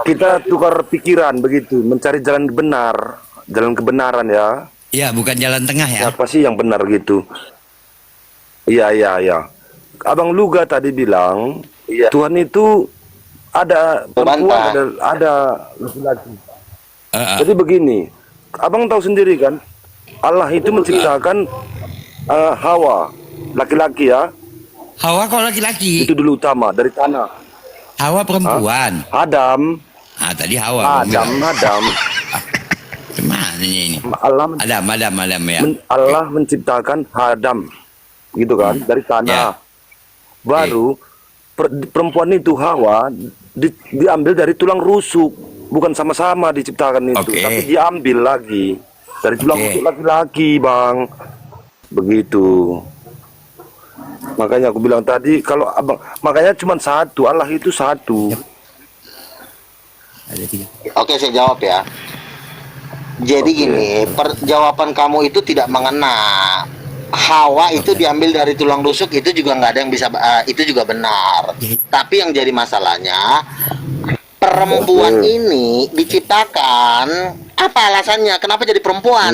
Kita tukar pikiran begitu, mencari jalan benar, jalan kebenaran ya. Ya, bukan jalan tengah ya. Siapa sih yang benar gitu? Iya. Abang Luga tadi bilang, Tuhan itu ada perempuan, ada laki-laki. Jadi begini, abang tahu sendiri kan, Allah itu menciptakan Hawa, laki-laki ya, Hawa kok laki-laki? itu dulu utama dari tanah. Hawa perempuan. Adam, Tadi Hawa. Adam, Gimana ini? Allah, Adam ya. Allah menciptakan Adam, gitu kan, dari tanah. Ya. Baru perempuan itu Hawa diambil dari tulang rusuk, bukan sama-sama diciptakan itu, Oke. tapi diambil lagi dari tulang Oke. rusuk laki-laki, Bang. Begitu. Makanya aku bilang tadi kalau abang, makanya cuma satu, Allah itu satu. Ada tiga. Oke, saya jawab ya. Jadi gini, jawaban kamu itu tidak mengena. Hawa itu diambil dari tulang rusuk, itu juga nggak ada yang bisa, itu juga benar. Tapi yang jadi masalahnya, perempuan ini diciptakan, apa alasannya? Kenapa jadi perempuan?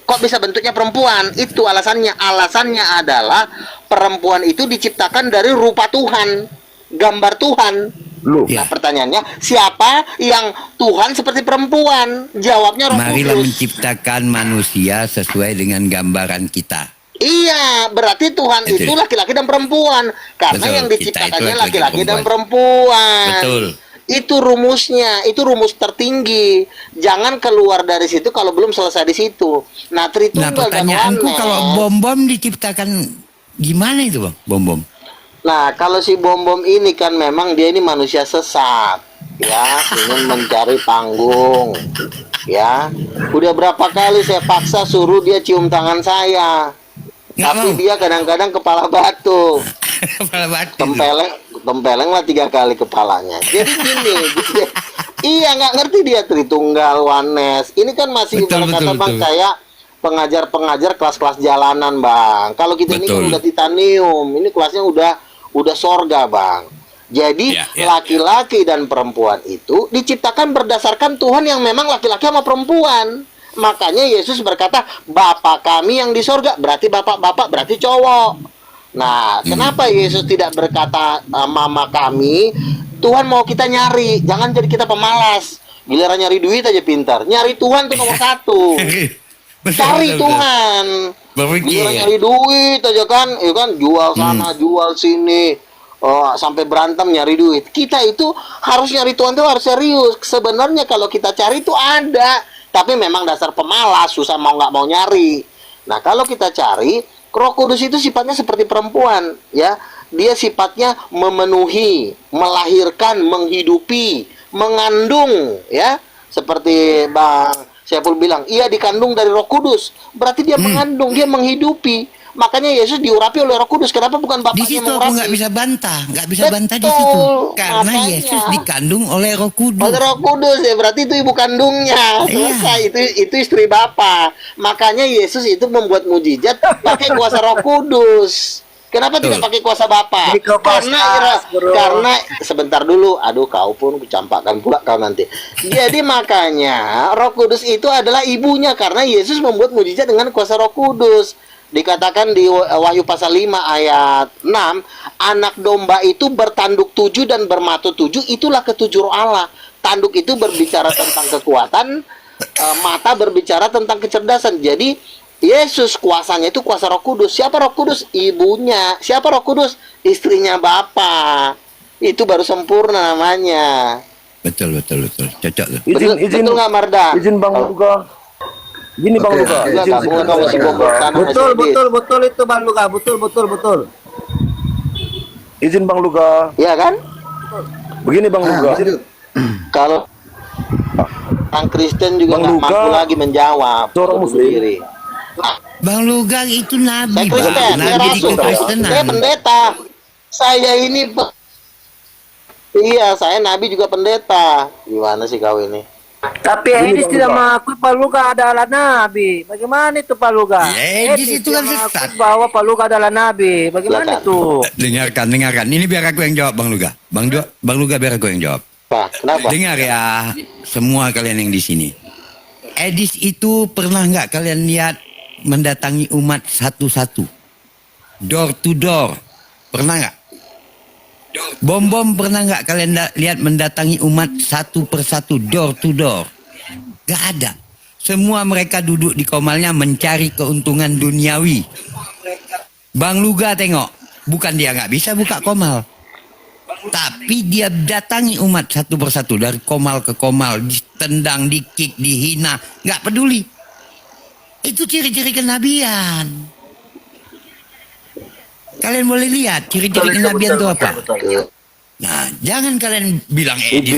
Kok bisa bentuknya perempuan? Itu alasannya. Alasannya adalah perempuan itu diciptakan dari rupa Tuhan, gambar Tuhan. Lu. Nah, pertanyaannya, siapa yang Tuhan seperti perempuan? Jawabnya Roh Marilah Kudus. menciptakan manusia sesuai dengan gambaran kita. Iya, berarti Tuhan itu laki-laki dan perempuan. Karena Betul, yang kita diciptakannya itu laki-laki dan perempuan. Betul. Itu rumusnya, itu rumus tertinggi. Jangan keluar dari situ kalau belum selesai di situ. Nah, Nah, Tritunggal dan pertanyaanku Oneness. kalau bom-bom diciptakan gimana itu, Bang? Bom-bom. Nah, kalau si bom-bom ini kan memang dia ini manusia sesat, ya, ingin mencari panggung, ya. Udah berapa kali saya paksa suruh dia cium tangan saya, tapi dia kadang-kadang kepala batu, Kepala batu. tempeleng lah 3 kali kepalanya. Jadi gini, iya nggak ngerti dia Tritunggal, Oneness. Ini kan masih ibarat kata Bang kayak pengajar-pengajar kelas-kelas jalanan, Bang. Kalau kita ini kan udah titanium, ini kelasnya udah sorga, Bang. Jadi laki-laki dan perempuan itu diciptakan berdasarkan Tuhan yang memang laki-laki sama perempuan. Makanya Yesus berkata, Bapa kami yang di sorga, berarti bapak-bapak, berarti cowok. Nah, kenapa Yesus tidak berkata mama kami? Tuhan mau kita nyari, jangan jadi kita pemalas. Giliran nyari duit aja pintar. Nyari Tuhan tuh nomor 1. Cari Tuhan. Giliran nyari duit aja kan, ya kan, jual sana, jual sini, sampai berantem nyari duit. Kita itu harus nyari Tuhan tuh harus serius. Sebenarnya kalau kita cari itu ada, tapi memang dasar pemalas, susah mau nggak mau nyari. Nah, kalau kita cari, Roh Kudus itu sifatnya seperti perempuan, ya. Dia sifatnya memenuhi, melahirkan, menghidupi, mengandung, ya. Seperti Bang Syaiful bilang, ia dikandung dari Roh Kudus. Berarti dia mengandung, dia menghidupi. Makanya Yesus diurapi oleh Roh Kudus. Kenapa bukan bapaknya di situ mengurapi? aku nggak bisa bantah di situ. Karena makanya Yesus dikandung oleh Roh Kudus. Oleh Roh Kudus, ya berarti itu ibu kandungnya. Selesai, itu istri Bapa. Makanya Yesus itu membuat mujizat pakai kuasa Roh Kudus. Kenapa tidak pakai kuasa Bapa? Karena sebentar dulu, aduh kau pun kucampakkan pula kau nanti. Jadi makanya Roh Kudus itu adalah ibunya, karena Yesus membuat mujizat dengan kuasa Roh Kudus. Dikatakan di Wahyu pasal 5 ayat 6, anak domba itu bertanduk 7 dan bermata 7, itulah ketujuh roh Allah. Tanduk itu berbicara tentang kekuatan, mata berbicara tentang kecerdasan. Jadi Yesus kuasanya itu kuasa Roh Kudus. Siapa Roh Kudus? Ibunya. Siapa Roh Kudus? Istrinya Bapa. Itu baru sempurna namanya. Betul. Cocok tuh. Betul nggak, Marda? Izin Bang Luga. Gini Bang Luga. Betul itu Bang Luga. Betul. Izin Bang Luga. Iya kan? Begini Bang Luga. Kalau orang Kristen juga nggak mampu lagi menjawab seorang Muslim sendiri. Bang Luga itu nabi, Saya Kristen, Bang. Nabi di kekristenan. Saya pendeta. Saya ini iya, saya nabi juga pendeta. Gimana sih kau ini? Tapi Edis tidak mengakui Pak Luga adalah nabi. Bagaimana itu Pak Luga? Edis itu kan sesat. Bahwa Pak Luga adalah nabi. Bagaimana itu? Dengarkan. Ini biar aku yang jawab, Bang Luga. Bang Luga biar aku yang jawab. Kenapa? Dengar ya, semua kalian yang di sini. Edis itu pernah nggak kalian lihat mendatangi umat satu-satu, door to door? Pernah nggak? Bom-bom pernah nggak kalian lihat mendatangi umat satu persatu, door to door? Gak ada. Semua mereka duduk di komalnya mencari keuntungan duniawi. Bang Luga tengok, bukan dia nggak bisa buka komal, tapi dia datangi umat satu persatu dari komal ke komal, ditendang, dikik, dihina, nggak peduli. Itu ciri-ciri kenabian. Kalian boleh lihat ciri-ciri kenabian itu apa. Nah, jangan kalian bilang Edis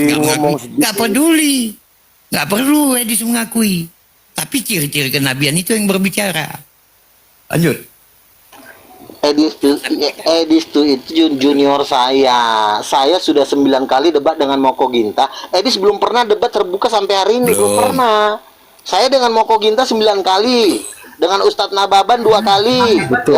nggak peduli, nggak perlu Edis mengakui. Tapi ciri-ciri kenabian itu yang berbicara. Lanjut. Edis itu junior saya. Saya sudah 9 kali debat dengan Moko Ginta. Edis belum pernah debat terbuka sampai hari ini. Belum pernah. Saya dengan Moko Ginta 9 kali. Dengan Ustadz Nababan 2 kali. Betul.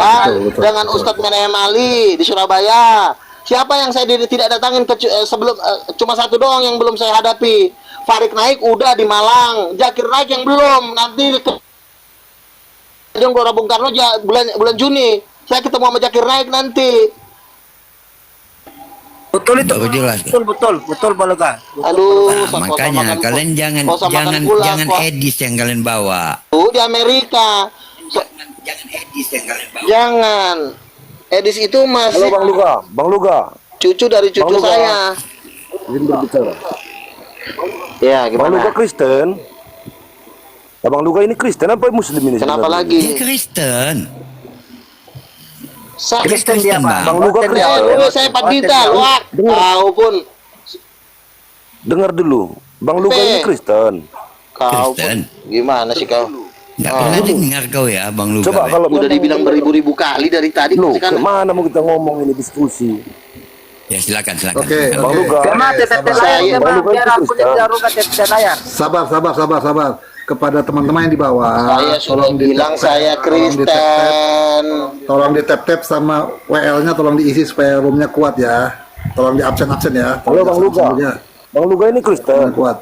Dengan Ustadz Menem Ali di Surabaya. Siapa yang saya tidak datangin sebelum cuma satu doang yang belum saya hadapi. Farid Naik udah di Malang. Zakir Naik yang belum. Nanti Gelora Bung Karno bulan Juni. Saya ketemu sama Zakir Naik nanti. Betul itu. Baru jelas. Betul Pak Luka. Aduh, Nah, makanya kalian jangan edis yang kalian bawa. di Amerika. Jangan edis yang kalian bawa. Jangan. Edis itu masih Halo Bang Luga. cucu dari cucu saya. Izin berbicara. Ya, Bang Luga gimana? Kristen. Bang Luga ini Kristen apa Muslim ini? Kenapa sebenarnya? lagi? Dia Kristen. Kristen dia Pak. Bang Luga Kristen dia. Kristen. Saya Pak Dita, wah, kau pun Dengar dulu. Bang Luga ini Kristen. kau Kristen. pun gimana sih kau? Nggak pernah dengar kau ya Bang Luga. Coba kalau Udah dibilang beribu-ribu kali dari tadi Loh, kan. kemana mau kita ngomong ini diskusi? Ya silakan. Oke, Bang Luga. Karena TTT layar Saya- Bang, biar aku tidak rugat TTT layar. sabar. Kepada teman-teman yang di bawah, Saya sudah bilang saya Kristen. tolong di tap sama WL-nya tolong diisi supaya roomnya kuat ya. Tolong di absen ya. Halo Bang Luga. Bang Luga ini Kristen. Kuat.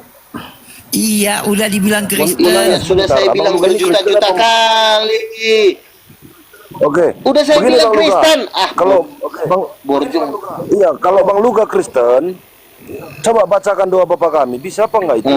Iya, udah dibilang Iya, Kristen. sudah saya Abang bilang Luga ini berjuta-juta Kristen kali. Oke. Udah saya Begini, bilang Bang Luga. Kristen. Kalau Bang Borjong. Iya, kalau Bang Luga Kristen, coba bacakan doa Bapak kami. Bisa apa enggak itu?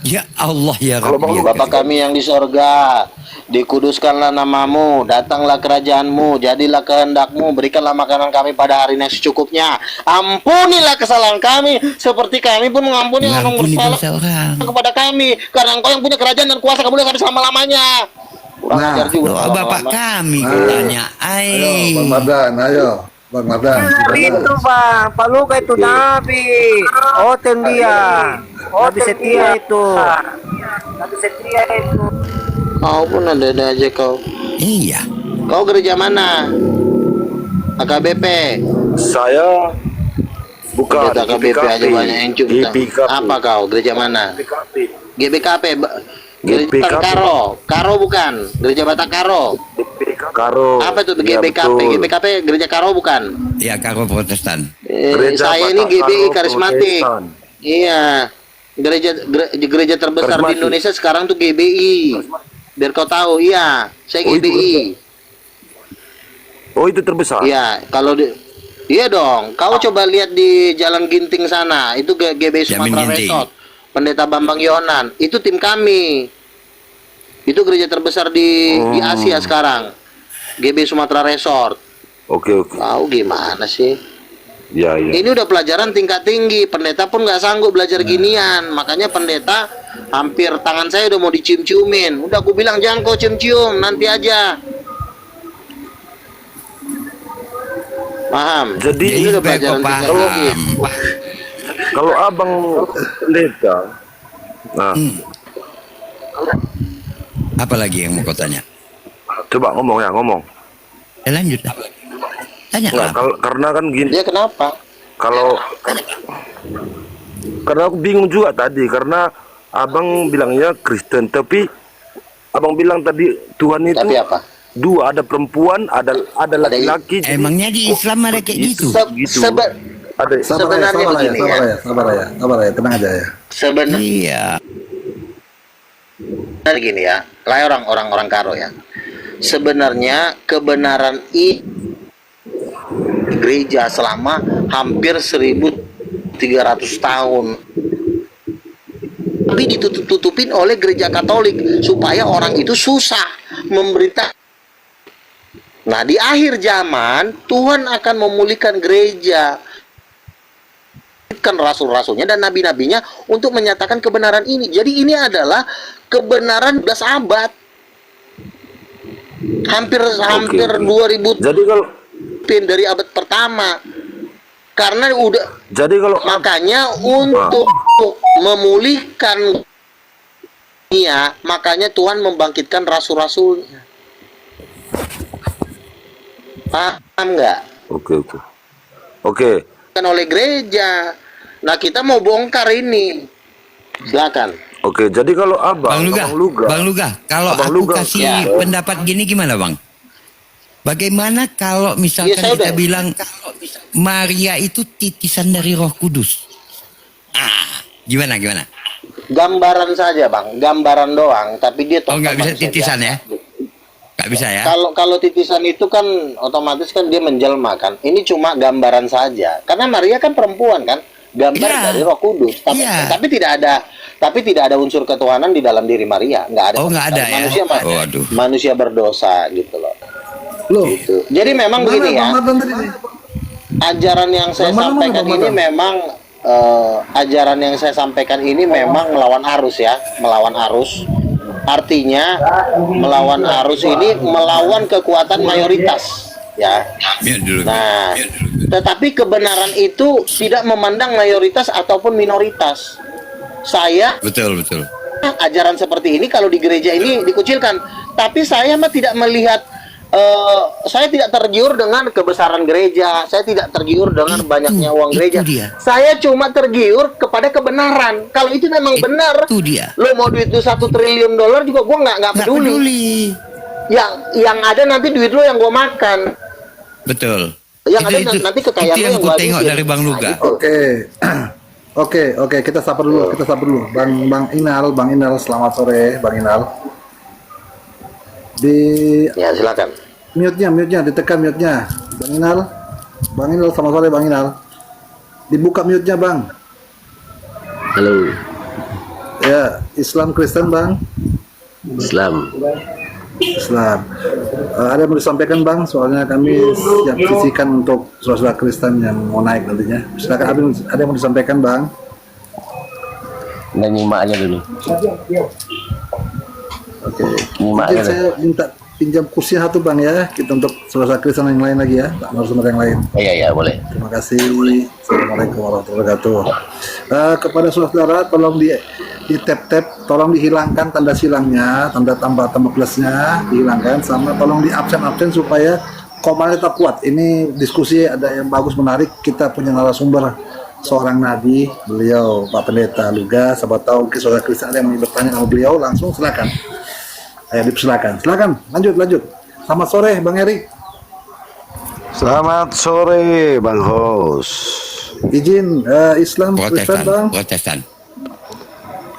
Ya Allah ya Kalau Bang Rabbi. Luga Bapa kami yang di sorga, dikuduskanlah namamu, datanglah kerajaanmu, jadilah kehendakmu, berikanlah makanan kami pada hari yang secukupnya. Ampunilah kesalahan kami, seperti kami pun mengampuni orang Mengampuni bersalah dosa orang. kepada kami. Karena engkau yang punya kerajaan dan kuasa kemuliaan sampai selama-lamanya. Kurang Nah, ajar juga. Doa Bapak kami katanya. Ayo, Bang Mardan, ayo. Bang Mardan. Itu Pak Luka itu Nabi. Oten dia. Nabi setia itu. Kau pun ada aja kau. Iya. Kau gereja mana? AKBP. Saya bukan Gereja AKBP aja banyak yang cium. GBKP. Apa kau? Gereja mana? GBKP. Gereja GBKP. Batakaro. Karo bukan? Gereja Batakaro. Karo. Apa itu Iya, GBKP? betul. GBKP Gereja Karo bukan? Ya Karo Protestan. Gereja Saya ini Batakaro GBI karismatik. Protestan. Iya. Gereja terbesar di Karismatik. Indonesia sekarang tuh GBI. Biar kau tahu, iya. Saya Oh, itu GBI. Oh, itu terbesar. Iya, kalau di iya dong. Kau coba lihat di Jalan Ginting sana, itu GBI Jamin Sumatera Ginting. Resort. Pendeta Bambang Yonan, itu tim kami. Itu gereja terbesar di Asia sekarang. GBI Sumatera Resort. Oke. Kau gimana sih? Ya. Ini udah pelajaran tingkat tinggi. Pendeta pun nggak sanggup belajar ginian. Makanya pendeta hampir tangan saya udah mau dicium-ciumin. Udah aku bilang jangan kau cium-cium, nanti aja. Paham? Jadi ini udah baik pelajaran kok tingkat tinggi. paham. Kalau abang pendeta, nah, Apa lagi yang mau kau tanya? coba ngomong. Ya lanjut lah. Tanya Nggak, lah. karena kan gini, Dia kenapa? karena aku bingung juga tadi, karena abang bilangnya Kristen, tapi abang bilang tadi Tuhan itu Tapi apa? dua, ada perempuan, ada laki-laki. jadi- Emangnya di Islam ada kayak gitu? gitu. Sebe- Ada. Sebenarnya begini ya. Sabar ya, tenang aja ya. Sebenarnya Iya. gini ya, lah orang Karo ya. Sebenarnya kebenaran gereja selama hampir 1300 tahun. Tapi ditutup-tutupin oleh gereja Katolik supaya orang itu susah memberita. Nah, di akhir zaman Tuhan akan memulihkan gereja, kan rasul-rasulnya dan nabi-nabinya untuk menyatakan kebenaran ini. Jadi ini adalah kebenaran 12 abad. Hampir 2000 Jadi kalau dari abad pertama. Karena udah jadi kalau makanya untuk memulihkan dunia, makanya Tuhan membangkitkan rasul-rasulnya. Paham nggak? Oke. Kan oleh gereja. Nah, kita mau bongkar ini. Silakan. Oke, jadi kalau Bang Luga, kalau Abang aku Luga. kasih Ya. pendapat gini gimana Bang? Bagaimana kalau misalkan Ya, saya kita udah- bilang Maria itu titisan dari Roh Kudus? Gimana? Gambaran saja, Bang. Gambaran doang, tapi dia Oh, nggak bisa manusia titisan biasa. ya? Nggak bisa ya? Kalau titisan itu kan otomatis kan dia menjelma kan. Ini cuma gambaran saja. Karena Maria kan perempuan kan, gambar dari Roh Kudus. Tapi tidak ada unsur ketuhanan di dalam diri Maria. Nggak ada. Oh, nggak ada manusia, ya? Manusia berdosa gitu loh. Gitu. Jadi memang begini ya. Ajaran yang saya sampaikan ini memang ajaran yang saya sampaikan ini memang melawan arus ya, melawan arus. Artinya melawan arus ini melawan kekuatan mayoritas ya. Nah, tetapi kebenaran itu tidak memandang mayoritas ataupun minoritas. Saya betul. Ajaran seperti ini kalau di gereja ini dikucilkan, tapi saya mah tidak melihat. Saya tidak tergiur dengan kebesaran gereja, saya tidak tergiur dengan banyaknya uang gereja. Saya cuma tergiur kepada kebenaran. Kalau itu memang benar, lo mau duit itu $1 triliun juga, gue nggak peduli. Yang ada nanti duit lo yang gue makan. Betul. Yang ada nanti kekayaan itu yang gue tengok dari Bang Luga. Oke, kita sapa dulu, Bang Inal, selamat sore, Bang Inal. Ya silakan. Mute-nya, ditekan mute-nya. Bang Inal, selamat sore Bang Inal. Dibuka mute-nya Bang. Halo. Ya, Islam Kristen Bang. Islam. Ada yang mau disampaikan Bang? Soalnya kami siap sisihkan untuk saudara Kristen yang mau naik nantinya. Silakan, ada yang mau disampaikan Bang? Nyimak aja dulu. Oke. Mungkin saya minta pinjam kursi satu Bang ya, kita untuk saudara Kristen yang lain lagi ya, narasumber yang lain. Iya boleh. Terima kasih. Assalamualaikum warahmatullahi wabarakatuh. Kepada saudara, tolong di tap, tolong dihilangkan tanda silangnya, tanda tambah plusnya dihilangkan, sama tolong di absen supaya komennya tetap kuat. Ini diskusi ada yang bagus, menarik. Kita punya narasumber seorang nabi, beliau Pak Pendeta Luga. Siapa tahu saudara Kristen ada yang mau bertanya sama beliau, langsung silakan. Silakan, lanjut. Selamat sore Bang Eri. Selamat sore Bang Hos. Izin Islam Kristen Bang. Protestan.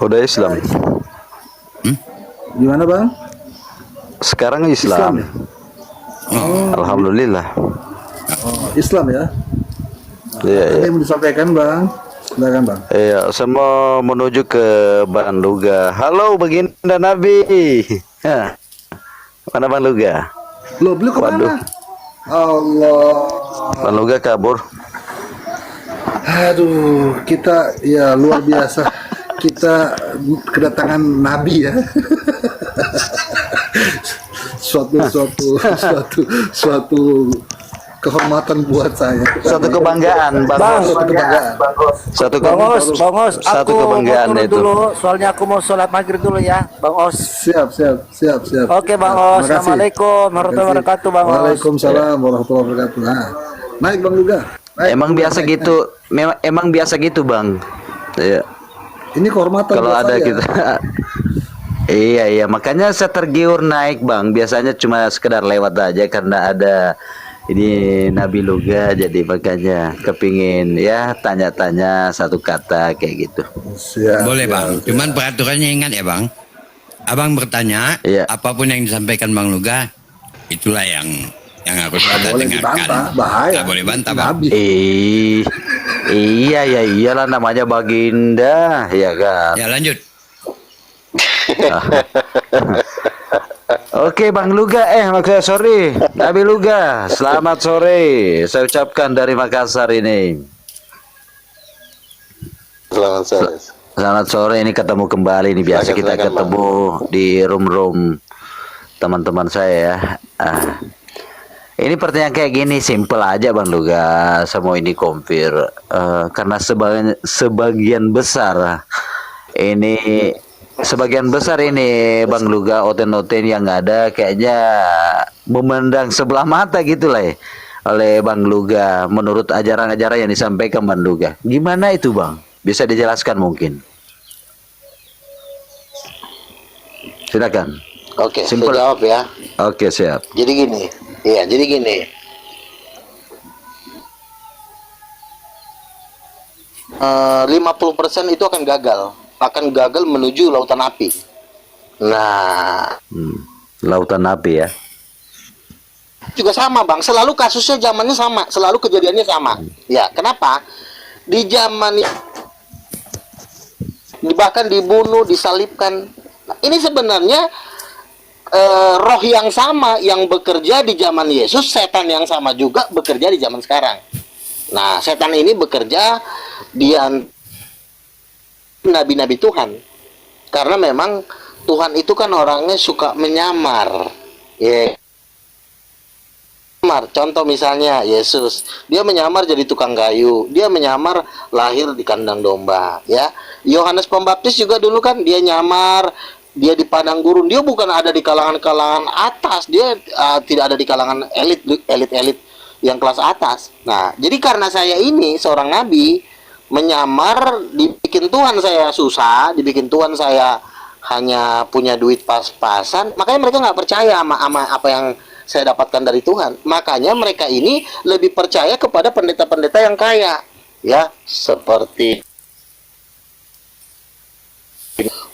Udah Islam. Gimana Bang? Sekarang Islam. Ya? Alhamdulillah. Islam ya. Iya. Ada yang mau disampaikan Bang? Silakan Bang. Iya, saya mau menuju ke Bang Luga. Halo Baginda Nabi. Mana Bang Luga? Beliau kemana? Allah. Bang Luga kabur. Aduh, kita ya luar biasa. Kita kedatangan Nabi ya. suatu kehormatan buat saya. Satu kebanggaan, Bang. Satu kebanggaan itu. Dulu, soalnya aku mau sholat maghrib dulu ya, Bang Os. Siap. Oke, Bang Os. Assalamualaikum warahmatullahi wabarakatuh, Bang Os. Waalaikumsalam warahmatullahi wabarakatuh. Naik Bang Luga. Emang biasa gitu. Emang biasa gitu, Bang. Iya. Ini kehormatan kalau ada saya. Kita. Iya, makanya saya tergiur naik Bang. Biasanya cuma sekedar lewat aja karena ada ini Nabi Luga, jadi makanya kepingin ya tanya-tanya satu kata kayak gitu. Boleh Bang, cuman peraturannya ingat ya Bang. Abang bertanya, apapun yang disampaikan Bang Luga, itulah yang harus kita dengarkan. Bahaya. Nggak boleh bantah Bang. Iyalah namanya Baginda, ya kan. Ya lanjut. Oke Bang Luga, sorry Nabi Luga, selamat sore saya ucapkan dari Makassar ini. Selamat sore, ini ketemu kembali ini biasa kita ketemu di room teman-teman saya ya. Ini pertanyaan kayak gini simple aja Bang Luga, semua ini kompir karena sebagian besar ini Bang Luga oten-oten yang ada kayaknya memandang sebelah mata gitu lah ya, oleh Bang Luga menurut ajaran-ajaran yang disampaikan Bang Luga. Gimana itu Bang? Bisa dijelaskan mungkin? Silakan. Oke, saya jawab ya. Oke, siap. Jadi gini. 50% itu akan gagal menuju lautan api. Nah, lautan api ya. juga sama bang, selalu kasusnya zamannya sama, selalu kejadiannya sama. Ya, kenapa? Di zaman bahkan dibunuh, disalibkan. Nah, ini sebenarnya roh yang sama yang bekerja di zaman Yesus, setan yang sama juga bekerja di zaman sekarang. Nah, setan ini bekerja di nabi-nabi Tuhan, karena memang Tuhan itu kan orangnya suka menyamar. Ya. Contoh misalnya Yesus, dia menyamar jadi tukang kayu, dia menyamar lahir di kandang domba, ya. Yohanes Pembaptis juga dulu kan dia nyamar, dia di padang gurun, dia bukan ada di kalangan-kalangan atas, dia tidak ada di kalangan elit yang kelas atas. Nah, jadi karena saya ini seorang nabi menyamar, dibikin Tuhan saya susah, dibikin Tuhan saya hanya punya duit pas-pasan, makanya mereka nggak percaya sama apa yang saya dapatkan dari Tuhan. Makanya mereka ini lebih percaya kepada pendeta-pendeta yang kaya, ya, seperti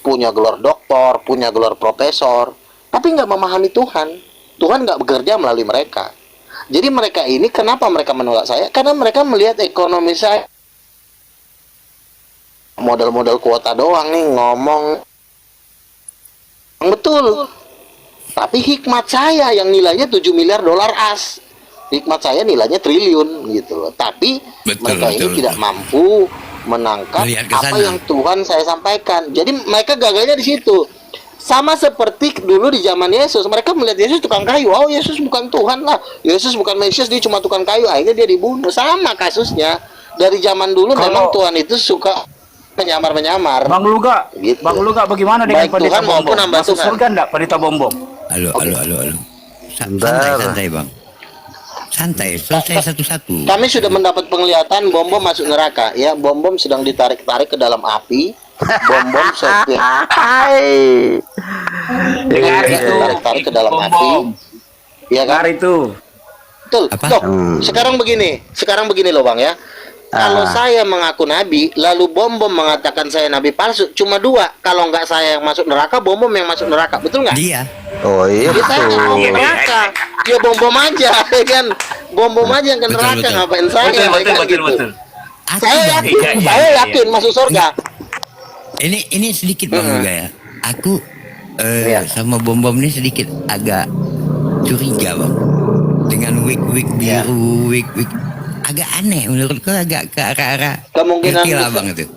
punya gelar doktor, punya gelar profesor, tapi nggak memahami Tuhan. Tuhan nggak bekerja melalui mereka. Jadi mereka ini, kenapa mereka menolak saya? Karena mereka melihat ekonomi saya modal-modal kuota doang nih, ngomong betul. Tapi hikmat saya yang nilainya 7 miliar dolar as. Hikmat saya nilainya triliun gitu loh. Tapi mereka ini tidak mampu menangkap apa yang Tuhan saya sampaikan. Jadi mereka gagalnya di situ. Sama seperti dulu di zaman Yesus, mereka melihat Yesus tukang kayu. Oh, Yesus bukan Tuhan lah. Yesus bukan Mesias, dia cuma tukang kayu. Akhirnya dia dibunuh. Sama kasusnya. Dari zaman dulu memang Tuhan itu suka menyamar-menyamar. Bang Luga, gitu. Bang Luga bagaimana dengan pendeta Bom Bom? Masuk surga enggak pendeta Bom Bom? Halo. Santai Bang. Santai, selesai satu-satu. Kami sudah mendapat penglihatan Bom Bom masuk neraka, ya. Bom Bom sedang ditarik-tarik ke dalam api. Bom Bom ditarik-tarik ke dalam api. Ya kan? Itu. Betul. Loh, sekarang begini loh Bang ya. Kalau saya mengaku nabi, lalu Bom Bom mengatakan saya nabi palsu, cuma dua. Kalau nggak saya yang masuk neraka, Bom Bom yang masuk neraka, betul nggak? Iya. Oh iya. Jadi saya nggak mau ke neraka, ya Bom Bom aja, ya kan? Bom Bom aja yang ke neraka, ngapain saya? Betul. Saya yakin masuk surga. Ini sedikit Bang juga ya. Aku sama Bom Bom ini sedikit agak curiga Bang. Dengan wig biru, wig agak aneh menurutku, agak ke arah kemungkinan ngerti lah Bang itu.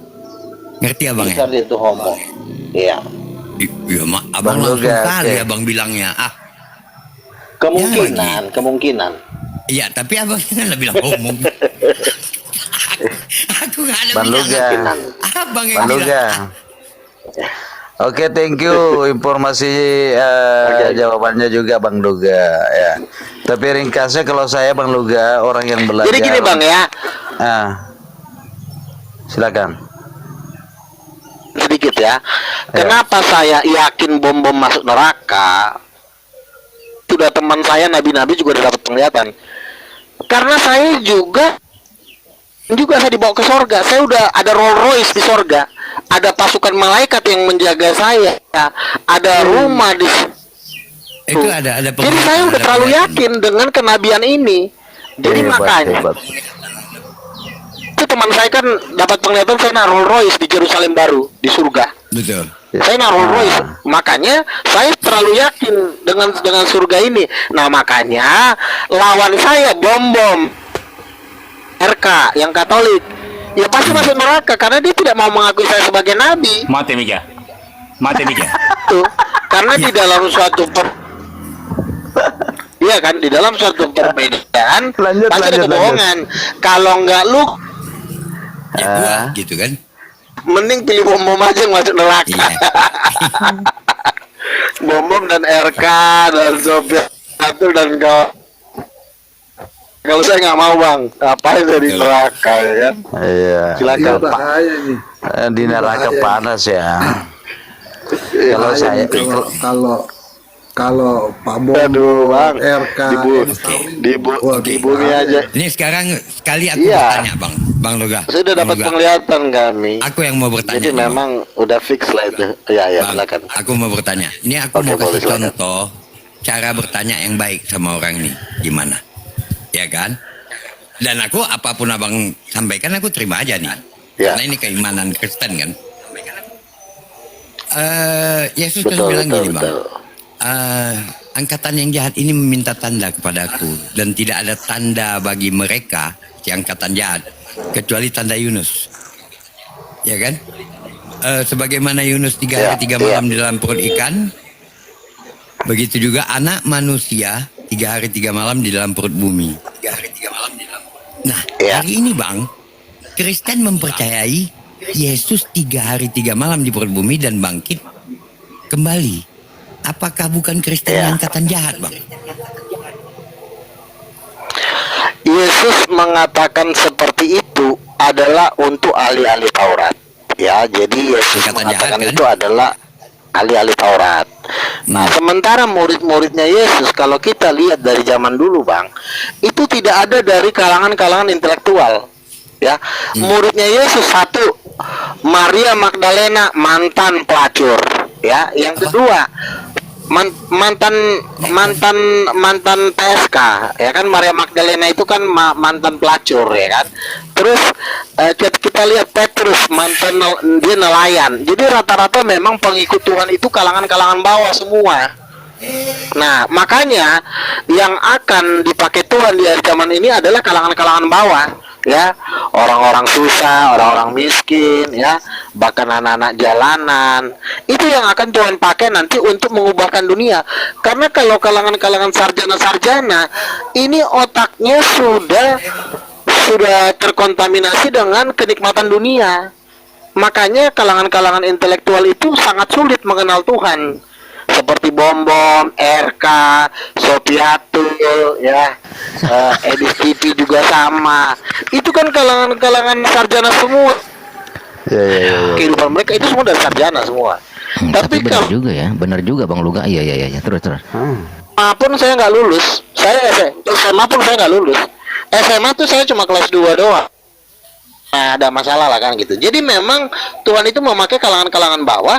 Ngerti Abang ya? Itu homo. Iya. Iya Abang langsung kali Abang bilangnya. Kemungkinan. Iya, tapi Abang kan bilang homo. Aku nggak ada Bang Luga. Abang yang bilang. Oke, thank you informasi jawabannya juga Bang Luga ya. Tapi ringkasnya kalau saya Bang Luga orang yang belajar. Jadi gini Bang ya. Silakan. Sedikit ya. Kenapa saya yakin Bom Bom masuk neraka? Sudah teman saya nabi-nabi juga udah dapat penglihatan. Karena saya juga saya dibawa ke sorga. Saya udah ada Rolls Royce di sorga. Ada pasukan malaikat yang menjaga saya. Ada rumah di itu ada jadi saya udah terlalu yakin dengan kenabian ini. Jadi makanya itu teman saya kan dapat penglihatan saya naik Rolls Royce di Yerusalem baru di surga. Betul. Saya naik Rolls Royce, makanya saya terlalu yakin dengan surga ini. Nah makanya lawan saya Bom Bom RK yang Katolik, ya pasti masuk neraka karena dia tidak mau mengakui saya sebagai nabi. Mati Mika. Tuh, karena di dalam suatu iya kan, di dalam suatu perbedaan pasti ada kebohongan. Kalau nggak lu gitu kan, mending pilih Bom Bom aja yang masuk neraka. Bom Bom dan RK dan Sofia satu dan kau. Kalau saya nggak mau Bang, ngapain saya di neraka ya kan? Iya. Silakan Pak. Di neraka panas ya. Kalau saya kalau Pak Bom, RK, di bumi aja. Ini sekarang sekali aku bertanya Bang Luga. Saya udah dapat penglihatan kami. Aku yang mau bertanya. Jadi memang udah fix lah itu. Ya Bang, silakan. Aku mau bertanya. Ini aku mau kasih cara bertanya yang baik sama orang ini gimana, ya kan? Dan aku apapun abang sampaikan aku terima aja nih, karena ini keimanan Kristen kan. Yesus kan bilang gini bang, angkatan yang jahat ini meminta tanda kepadaku dan tidak ada tanda bagi mereka si angkatan jahat kecuali tanda Yunus, ya kan? Sebagaimana Yunus 3 hari 3 malam di dalam perut ikan, begitu juga anak manusia 3 hari 3 malam di dalam perut bumi. 3 hari 3 malam di dalam. Nah, hari ini bang, Kristen mempercayai Yesus 3 hari 3 malam di perut bumi dan bangkit kembali. Apakah bukan Kristen angkatan jahat bang? Yesus mengatakan seperti itu adalah untuk ahli-ahli Taurat. Ya, jadi Yesus mengatakan itu adalah ahli-ahli Taurat. Nah, sementara murid-muridnya Yesus, kalau kita lihat dari zaman dulu, Bang, itu tidak ada dari kalangan-kalangan intelektual. Ya, muridnya Yesus satu, Maria Magdalena, mantan pelacur. Ya, yang kedua, mantan PSK, ya kan. Maria Magdalena itu kan mantan pelacur, ya kan. Terus kita lihat Petrus, mantan dia nelayan. Jadi rata-rata memang pengikut Tuhan itu kalangan-kalangan bawah semua. Nah, makanya yang akan dipakai Tuhan di zaman ini adalah kalangan-kalangan bawah, ya, orang-orang susah, orang-orang miskin, ya, bahkan anak-anak jalanan. Itu yang akan Tuhan pakai nanti untuk mengubahkan dunia. Karena kalau kalangan-kalangan sarjana-sarjana ini otaknya sudah terkontaminasi dengan kenikmatan dunia. Makanya kalangan-kalangan intelektual itu sangat sulit mengenal Tuhan. Seperti Bom-Bom, RK, Sopiatul, ya, Edis TV juga sama. Itu kan kalangan-kalangan sarjana semua. Kehidupan mereka itu semua dari sarjana semua. Tapi benar juga ya, benar juga Bang Luga. Iya, terus. Maupun saya nggak lulus, SMA pun saya nggak lulus. SMA tuh saya cuma kelas 2 doang. Nah, ada masalah lah kan gitu. Jadi memang Tuhan itu memakai kalangan-kalangan bawah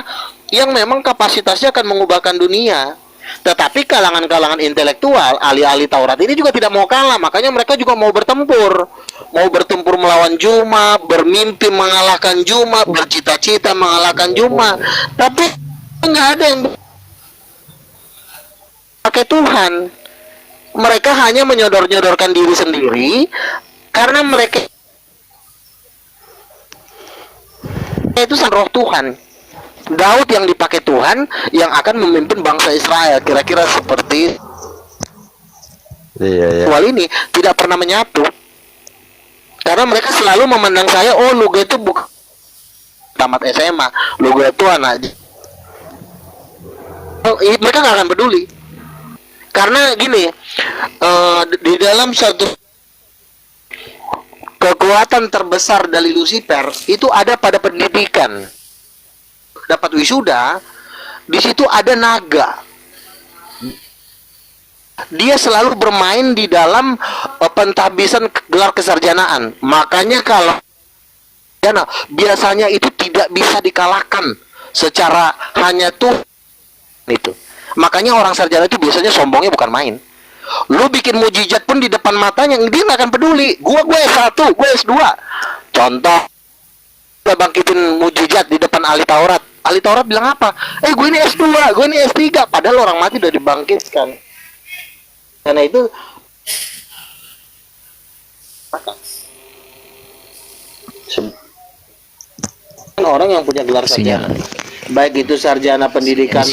yang memang kapasitasnya akan mengubahkan dunia. Tetapi kalangan-kalangan intelektual, ahli-ahli Taurat ini juga tidak mau kalah. Makanya mereka juga mau bertempur. Mau bertempur melawan Juma, bermimpi mengalahkan Juma, bercita-cita mengalahkan Juma. Tapi nggak ada yang pakai Tuhan. Mereka hanya menyodor-nyodorkan diri sendiri karena mereka itu roh Tuhan. Daud yang dipakai Tuhan yang akan memimpin bangsa Israel, kira-kira seperti soal ini tidak pernah menyatu karena mereka selalu memandang saya, oh Luga itu bukan tamat SMA, Luga itu anak. Mereka nggak akan peduli karena gini, di dalam satu kekuatan terbesar dari Lucifer itu ada pada pendidikan. Dapat wisuda, di situ ada naga. Dia selalu bermain di dalam pentahbisan gelar kesarjanaan. Makanya kalau biasanya itu tidak bisa dikalahkan secara hanya tuh itu. Makanya orang sarjana itu biasanya sombongnya bukan main. Lu bikin mujizat pun di depan matanya, dia nggak akan peduli. Gue S1, gue S2. Contoh, bangkitin mujizat di depan ahli Taurat. Ahli Taurat bilang apa? Gue ini S2, gue ini S3. Padahal orang mati udah dibangkitkan. Karena itu orang yang punya gelar sarjana, baik itu sarjana pendidikan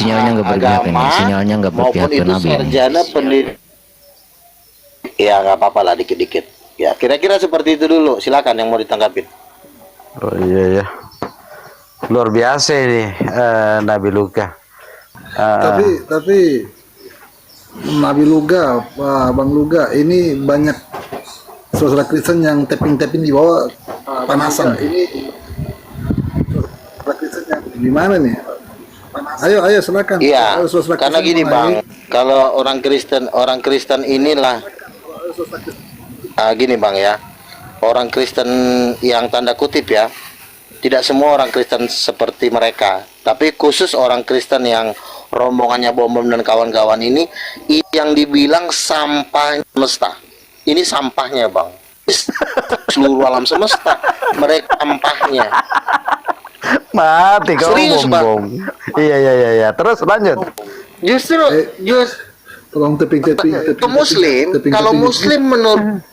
agama maupun itu sarjana pendidikan, ya nggak apa-apa lah dikit-dikit. Ya kira-kira seperti itu dulu. Silakan yang mau ditanggapin. Oh iya ya. Luar biasa ini Nabi Luga. Tapi Nabi Luga, Bang Luga, ini banyak saudara Kristen yang tapping di bawah panasan. Ini saudara Kristen yang gimana nih? Ayo silakan. Iya. Karena gini Bang, kalau orang Kristen inilah gini Bang ya, orang Kristen yang tanda kutip ya. Tidak semua orang Kristen seperti mereka, tapi khusus orang Kristen yang rombongannya Bom dan kawan-kawan ini yang dibilang sampah semesta. Ini sampahnya, Bang. Seluruh alam semesta, mereka sampahnya. Mati kau Serius, Bom. Iya. Terus lanjut. Justru tolong teping. Kalau Muslim menurut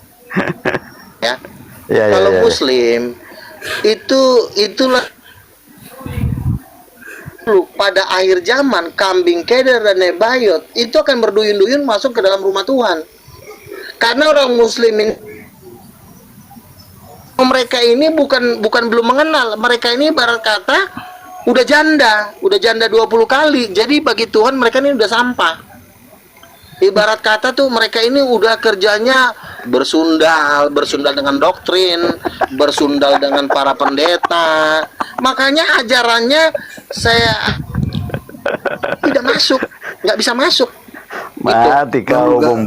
ya, kalau Muslim itulah pada akhir zaman kambing keder dan nebayot itu akan berduyun-duyun masuk ke dalam rumah Tuhan. Karena orang Muslimin mereka ini bukan belum mengenal, mereka ini ibarat kata udah janda 20 kali. Jadi bagi Tuhan mereka ini udah sampah. Ibarat kata tuh mereka ini udah kerjanya bersundal dengan doktrin, bersundal dengan para pendeta. Makanya ajarannya saya tidak masuk, nggak bisa masuk. Mati kau Bom.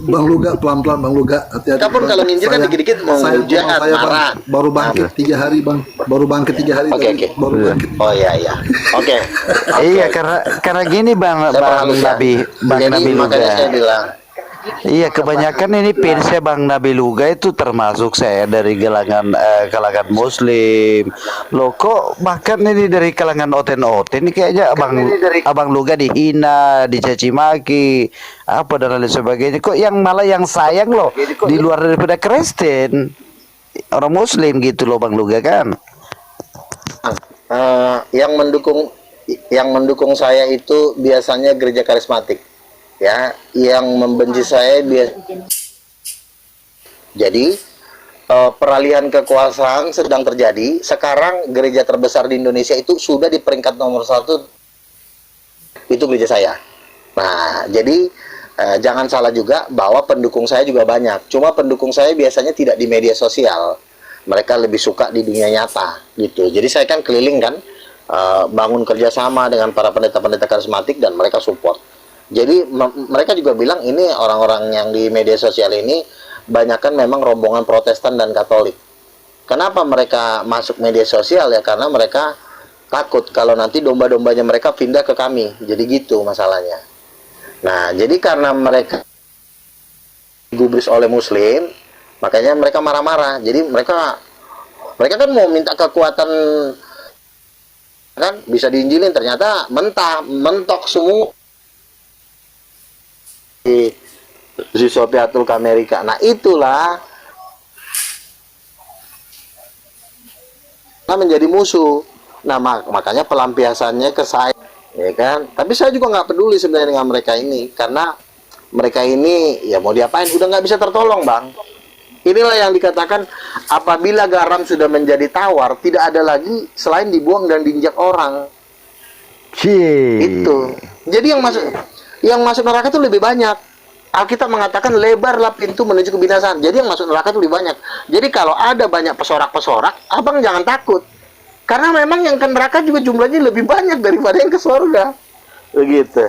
Bang Luga pelan-pelan, Bang Luga, hati-hati. Kapun kalau nginjil kan dikit-dikit mau hujat, marah. Baru bangkit 3 hari, Bang. Baru bangkit 3 hari. Oke. Baru bangkit. Oh iya. Oke. Iya, karena gini Bang Nabi Luga. Saya bilang, iya, kebanyakan ini fansnya Bang Nabi Luga itu termasuk saya dari kalangan Muslim. Loh kok bahkan ini dari kalangan oten-oten ini kayaknya Abang Luga dihina, dicaci maki, apa dan lain sebagainya. Kok malah yang sayang loh di luar daripada Kristen, orang Muslim gitu loh Bang Luga kan. yang mendukung saya itu biasanya gereja karismatik. Ya, yang membenci saya jadi peralihan kekuasaan sedang terjadi. Sekarang gereja terbesar di Indonesia itu sudah di peringkat nomor 1 itu gereja saya. Nah, jadi jangan salah juga bahwa pendukung saya juga banyak. Cuma pendukung saya biasanya tidak di media sosial. Mereka lebih suka di dunia nyata gitu. Jadi saya kan keliling kan, bangun kerjasama dengan para pendeta-pendeta karismatik dan mereka support. Jadi mereka juga bilang ini orang-orang yang di media sosial ini banyakkan memang rombongan Protestan dan Katolik. Kenapa mereka masuk media sosial ya? Karena mereka takut kalau nanti domba-dombanya mereka pindah ke kami. Jadi gitu masalahnya. Nah, jadi karena mereka digubris oleh Muslim, makanya mereka marah-marah. Jadi mereka kan mau minta kekuatan kan bisa diinjilin, ternyata mentok semua di Sopiatul ke Amerika. Nah itulah menjadi musuh. Nah makanya pelampiasannya ke saya, ya kan. Tapi saya juga nggak peduli sebenarnya dengan mereka ini, karena mereka ini ya mau diapain, udah nggak bisa tertolong, Bang. Inilah yang dikatakan apabila garam sudah menjadi tawar, tidak ada lagi selain dibuang dan diinjak orang. Itu. Jadi yang masuk neraka itu lebih banyak. Alkitab mengatakan lebarlah pintu menuju kebinasaan. Jadi yang masuk neraka itu lebih banyak. Jadi kalau ada banyak pesorak-pesorak, abang jangan takut. Karena memang yang ke neraka juga jumlahnya lebih banyak daripada yang ke surga. Begitu.